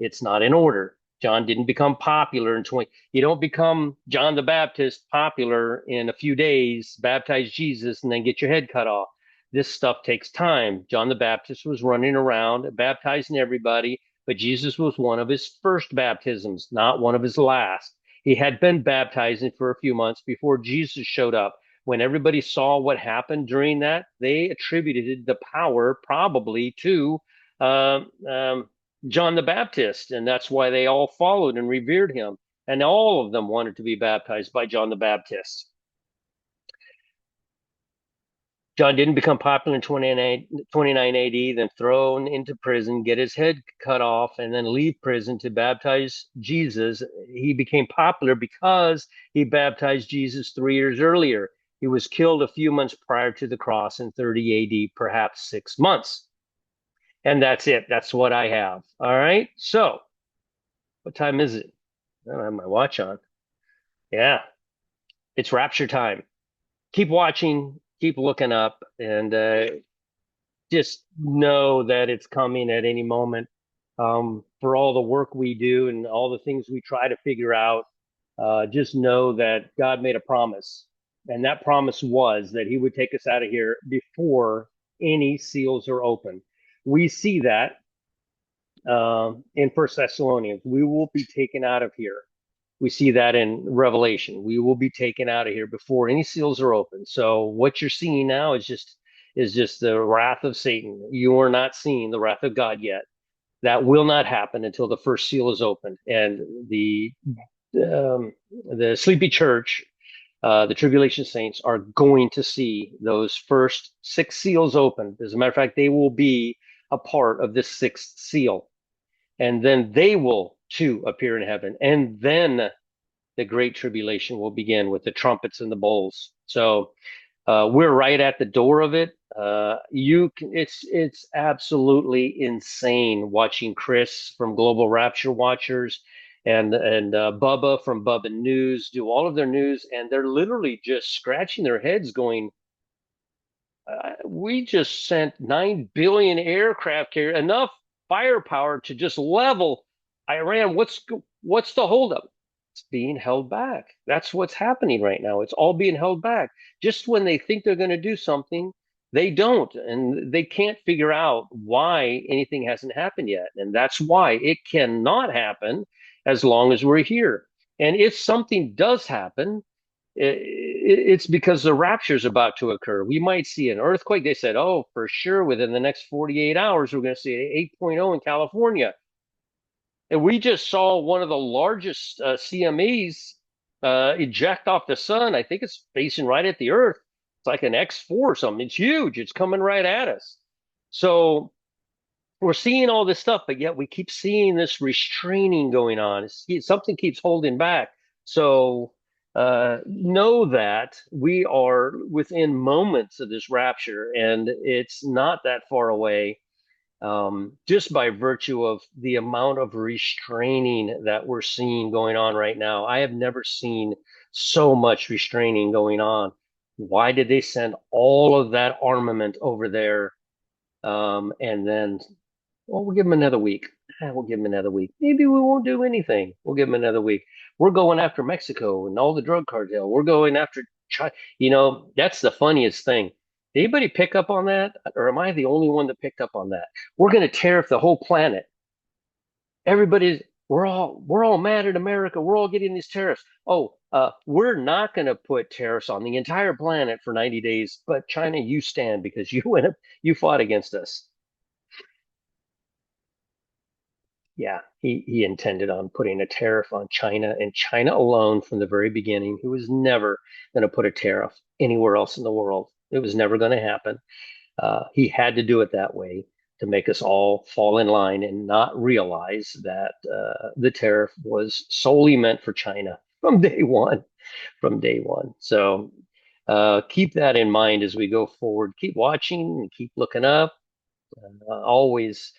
It's not in order. John didn't become popular in 20. You don't become John the Baptist popular in a few days, baptize Jesus, and then get your head cut off. This stuff takes time. John the Baptist was running around, baptizing everybody, but Jesus was one of his first baptisms, not one of his last. He had been baptizing for a few months before Jesus showed up. When everybody saw what happened during that, they attributed the power probably to John the Baptist, and that's why they all followed and revered him. and all of them wanted to be baptized by John the Baptist. John didn't become popular in 29 AD, then thrown into prison, get his head cut off, and then leave prison to baptize Jesus. He became popular because he baptized Jesus 3 years earlier. He was killed a few months prior to the cross in 30 AD, perhaps 6 months. And that's it. That's what I have. All right. So, what time is it? I don't have my watch on. Yeah, it's rapture time. Keep watching, keep looking up, and just know that it's coming at any moment. For all the work we do and all the things we try to figure out, just know that God made a promise. And that promise was that he would take us out of here before any seals are open. We see that in First Thessalonians. We will be taken out of here. We see that in Revelation. We will be taken out of here before any seals are open. So what you're seeing now is just the wrath of Satan. You are not seeing the wrath of God yet. That will not happen until the first seal is opened, and the sleepy church, the tribulation saints, are going to see those first six seals open. As a matter of fact, they will be a part of this sixth seal, and then they will too appear in heaven, and then the great tribulation will begin with the trumpets and the bowls. So we're right at the door of it. It's absolutely insane watching Chris from Global Rapture Watchers and Bubba from Bubba News do all of their news, and they're literally just scratching their heads, going, "We just sent 9 billion aircraft carrier, enough firepower to just level Iran. What's the holdup?" It's being held back. That's what's happening right now. It's all being held back. Just when they think they're going to do something, they don't. And they can't figure out why anything hasn't happened yet. And that's why it cannot happen as long as we're here. And if something does happen, it's because the rapture is about to occur. We might see an earthquake. They said, oh, for sure, within the next 48 hours, we're going to see an 8.0 in California. And we just saw one of the largest CMEs eject off the sun. I think it's facing right at the Earth. It's like an X4 or something. It's huge. It's coming right at us. So we're seeing all this stuff, but yet we keep seeing this restraining going on. Something keeps holding back. So know that we are within moments of this rapture, and it's not that far away, just by virtue of the amount of restraining that we're seeing going on right now. I have never seen so much restraining going on. Why did they send all of that armament over there? And then, well, we'll give them another week. We'll give them another week. Maybe we won't do anything. We'll give them another week. We're going after Mexico and all the drug cartel. We're going after China. That's the funniest thing. Did anybody pick up on that? Or am I the only one that picked up on that? We're going to tariff the whole planet. We're all mad at America. We're all getting these tariffs. Oh, we're not going to put tariffs on the entire planet for 90 days, but China, you stand because you fought against us. Yeah, he intended on putting a tariff on China and China alone from the very beginning. He was never going to put a tariff anywhere else in the world. It was never going to happen. He had to do it that way to make us all fall in line and not realize that the tariff was solely meant for China from day one. From day one. So keep that in mind as we go forward. Keep watching and keep looking up. Always,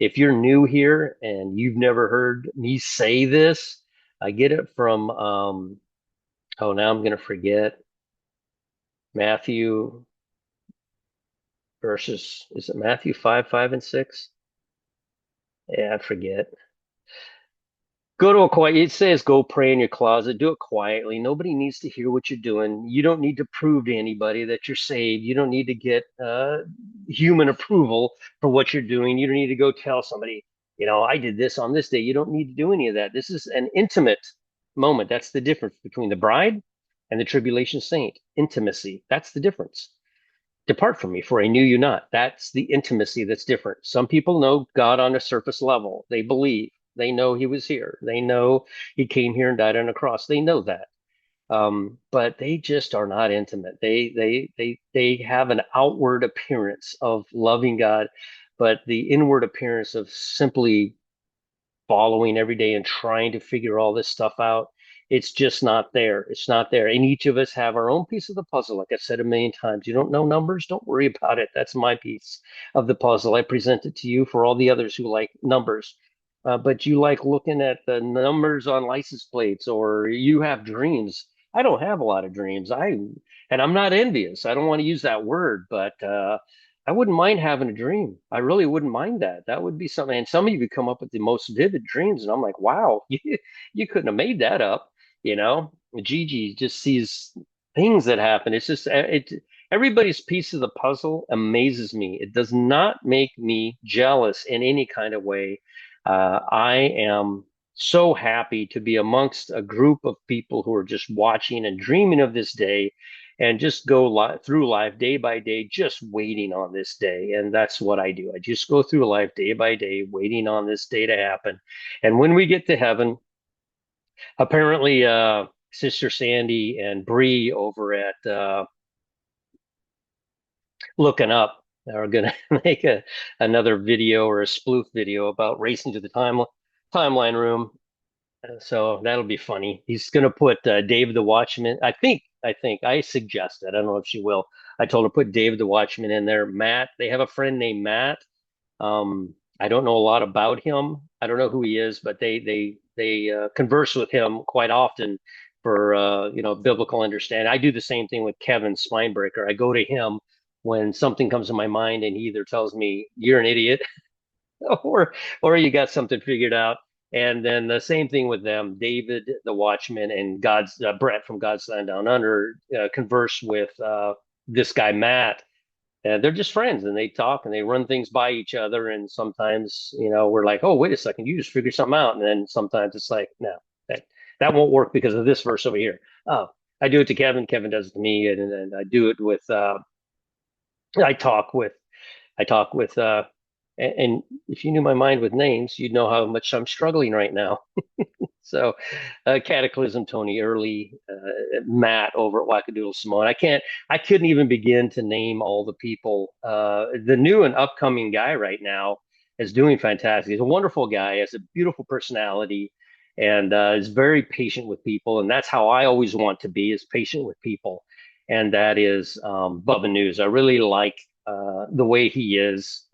if you're new here and you've never heard me say this, I get it from, oh, now I'm going to forget, Matthew is it Matthew 5, 5, and 6? Yeah, I forget. It says go pray in your closet, do it quietly. Nobody needs to hear what you're doing. You don't need to prove to anybody that you're saved. You don't need to get human approval for what you're doing. You don't need to go tell somebody, I did this on this day. You don't need to do any of that. This is an intimate moment. That's the difference between the bride and the tribulation saint. Intimacy. That's the difference. Depart from me, for I knew you not. That's the intimacy that's different. Some people know God on a surface level. They believe. They know he was here. They know he came here and died on a cross. They know that. But they just are not intimate. They have an outward appearance of loving God, but the inward appearance of simply following every day and trying to figure all this stuff out. It's just not there. It's not there. And each of us have our own piece of the puzzle. Like I've said a million times, you don't know numbers, don't worry about it. That's my piece of the puzzle. I present it to you for all the others who like numbers. But you like looking at the numbers on license plates, or you have dreams. I don't have a lot of dreams. And I'm not envious. I don't want to use that word, but I wouldn't mind having a dream. I really wouldn't mind that. That would be something. And some of you come up with the most vivid dreams, and I'm like, wow, you couldn't have made that up. You know, Gigi just sees things that happen. It's just everybody's piece of the puzzle amazes me. It does not make me jealous in any kind of way. I am so happy to be amongst a group of people who are just watching and dreaming of this day and just go through life day by day, just waiting on this day. And that's what I do. I just go through life day by day, waiting on this day to happen. And when we get to heaven, apparently, Sister Sandy and Bree over at Looking Up are going to make another video or a spoof video about racing to the timeline room. So that'll be funny. He's going to put Dave the Watchman. I suggested. I don't know if she will. I told her put Dave the Watchman in there. Matt. They have a friend named Matt. I don't know a lot about him. I don't know who he is, but they converse with him quite often for biblical understanding. I do the same thing with Kevin Spinebreaker. I go to him when something comes to my mind, and he either tells me you're an idiot or you got something figured out. And then the same thing with them, David the Watchman and God's Brett from God's Land Down Under converse with this guy Matt. And they're just friends, and they talk and they run things by each other. And sometimes, we're like, "Oh, wait a second, you just figured something out." And then sometimes it's like, "No, that that won't work because of this verse over here." Oh, I do it to Kevin. Kevin does it to me, and I do it with. I talk with I talk with, and if you knew my mind with names, you'd know how much I'm struggling right now. So, Cataclysm, Tony Early, Matt over at Wackadoodle Simone. I couldn't even begin to name all the people. The new and upcoming guy right now is doing fantastic. He's a wonderful guy, has a beautiful personality, and is very patient with people. And that's how I always want to be, is patient with people. And that is Bubba News. I really like the way he is.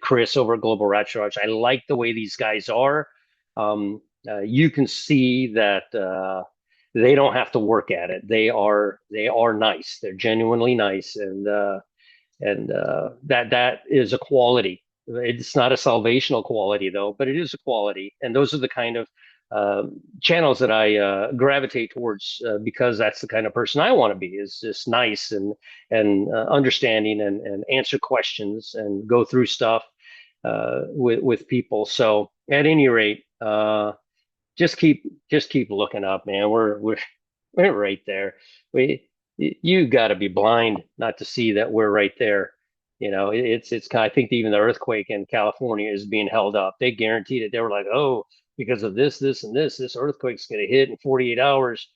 Chris over at Global Rapture. I like the way these guys are. You can see that they don't have to work at it. They are nice. They're genuinely nice, and that is a quality. It's not a salvational quality though, but it is a quality. And those are the kind of uh, channels that I gravitate towards because that's the kind of person I want to be. Is just nice and understanding and answer questions and go through stuff with people. So at any rate, just keep looking up, man. We're right there. You got to be blind not to see that we're right there. It's kind of, I think even the earthquake in California is being held up. They guaranteed it. They were like, oh, because of this, and this earthquake's going to hit in 48 hours.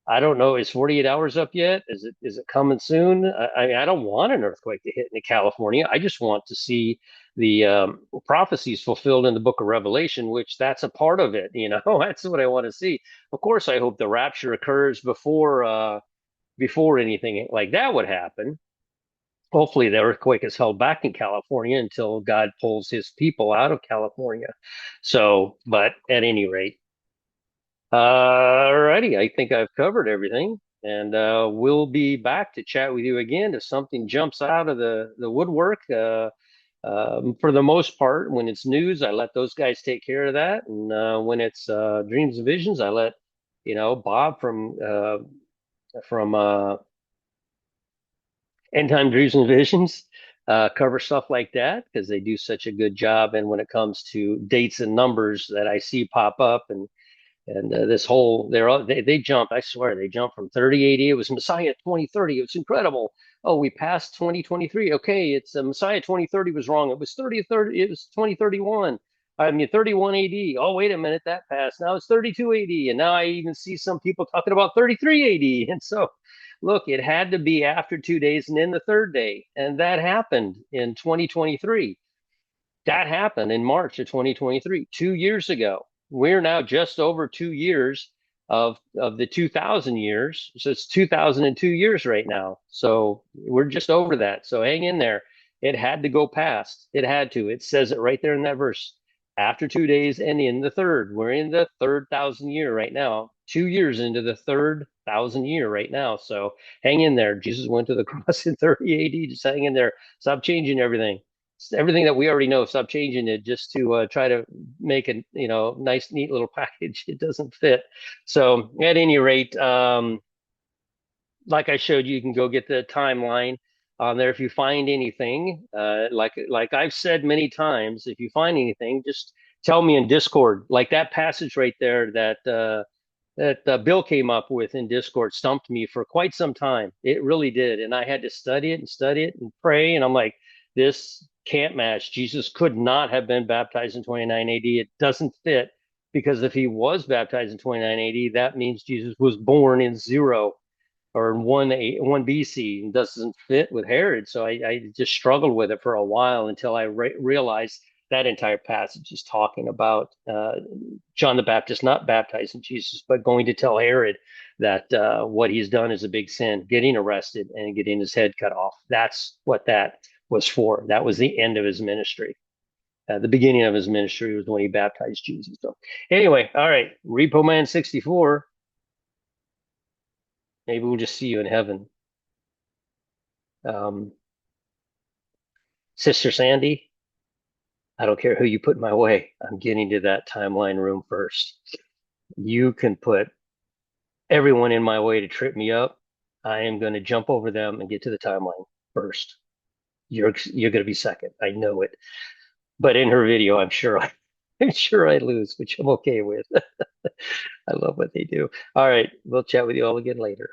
I don't know. Is 48 hours up yet? Is it coming soon? I don't want an earthquake to hit in California. I just want to see the prophecies fulfilled in the book of Revelation, which that's a part of it. That's what I want to see. Of course, I hope the rapture occurs before anything like that would happen. Hopefully, the earthquake is held back in California until God pulls his people out of California. So, but at any rate, alrighty, I think I've covered everything, and we'll be back to chat with you again if something jumps out of the woodwork. For the most part, when it's news, I let those guys take care of that, and when it's dreams and visions, I let Bob from End Time Dreams and Visions cover stuff like that because they do such a good job. And when it comes to dates and numbers that I see pop up and this whole they jump, I swear they jump from 3080. It was Messiah 2030. It's incredible. Oh, we passed 2023. Okay, it's Messiah 2030 was wrong. It was 3030. It was 2031. I mean, 31 AD. Oh, wait a minute, that passed. Now it's 32 AD. And now I even see some people talking about 33 AD. And so, look, it had to be after 2 days and then the third day. And that happened in 2023. That happened in March of 2023, 2 years ago. We're now just over 2 years of the 2000 years. So it's 2002 years right now. So we're just over that. So hang in there. It had to go past. It had to. It says it right there in that verse. After 2 days and in the third. We're in the third thousand year right now. 2 years into the third thousand year right now. So hang in there. Jesus went to the cross in 30 AD. Just hang in there. Stop changing everything, everything that we already know. Stop changing it just to try to make a nice, neat little package. It doesn't fit. So at any rate, like I showed you, you can go get the timeline on there. If you find anything, like I've said many times, if you find anything, just tell me in Discord. Like that passage right there that Bill came up with in Discord stumped me for quite some time. It really did. And I had to study it and pray. And I'm like, this can't match. Jesus could not have been baptized in 29 AD. It doesn't fit because if he was baptized in 29 AD, that means Jesus was born in zero or in one BC and doesn't fit with Herod. So I just struggled with it for a while until I realized that entire passage is talking about John the Baptist not baptizing Jesus, but going to tell Herod that what he's done is a big sin, getting arrested and getting his head cut off. That's what that was for. That was the end of his ministry. The beginning of his ministry was when he baptized Jesus. So anyway, all right, Repo Man 64. Maybe we'll just see you in heaven. Um, Sister Sandy, I don't care who you put in my way. I'm getting to that timeline room first. You can put everyone in my way to trip me up. I am going to jump over them and get to the timeline first. You're going to be second. I know it. But in her video, I'm sure I lose, which I'm okay with. I love what they do. All right, we'll chat with you all again later.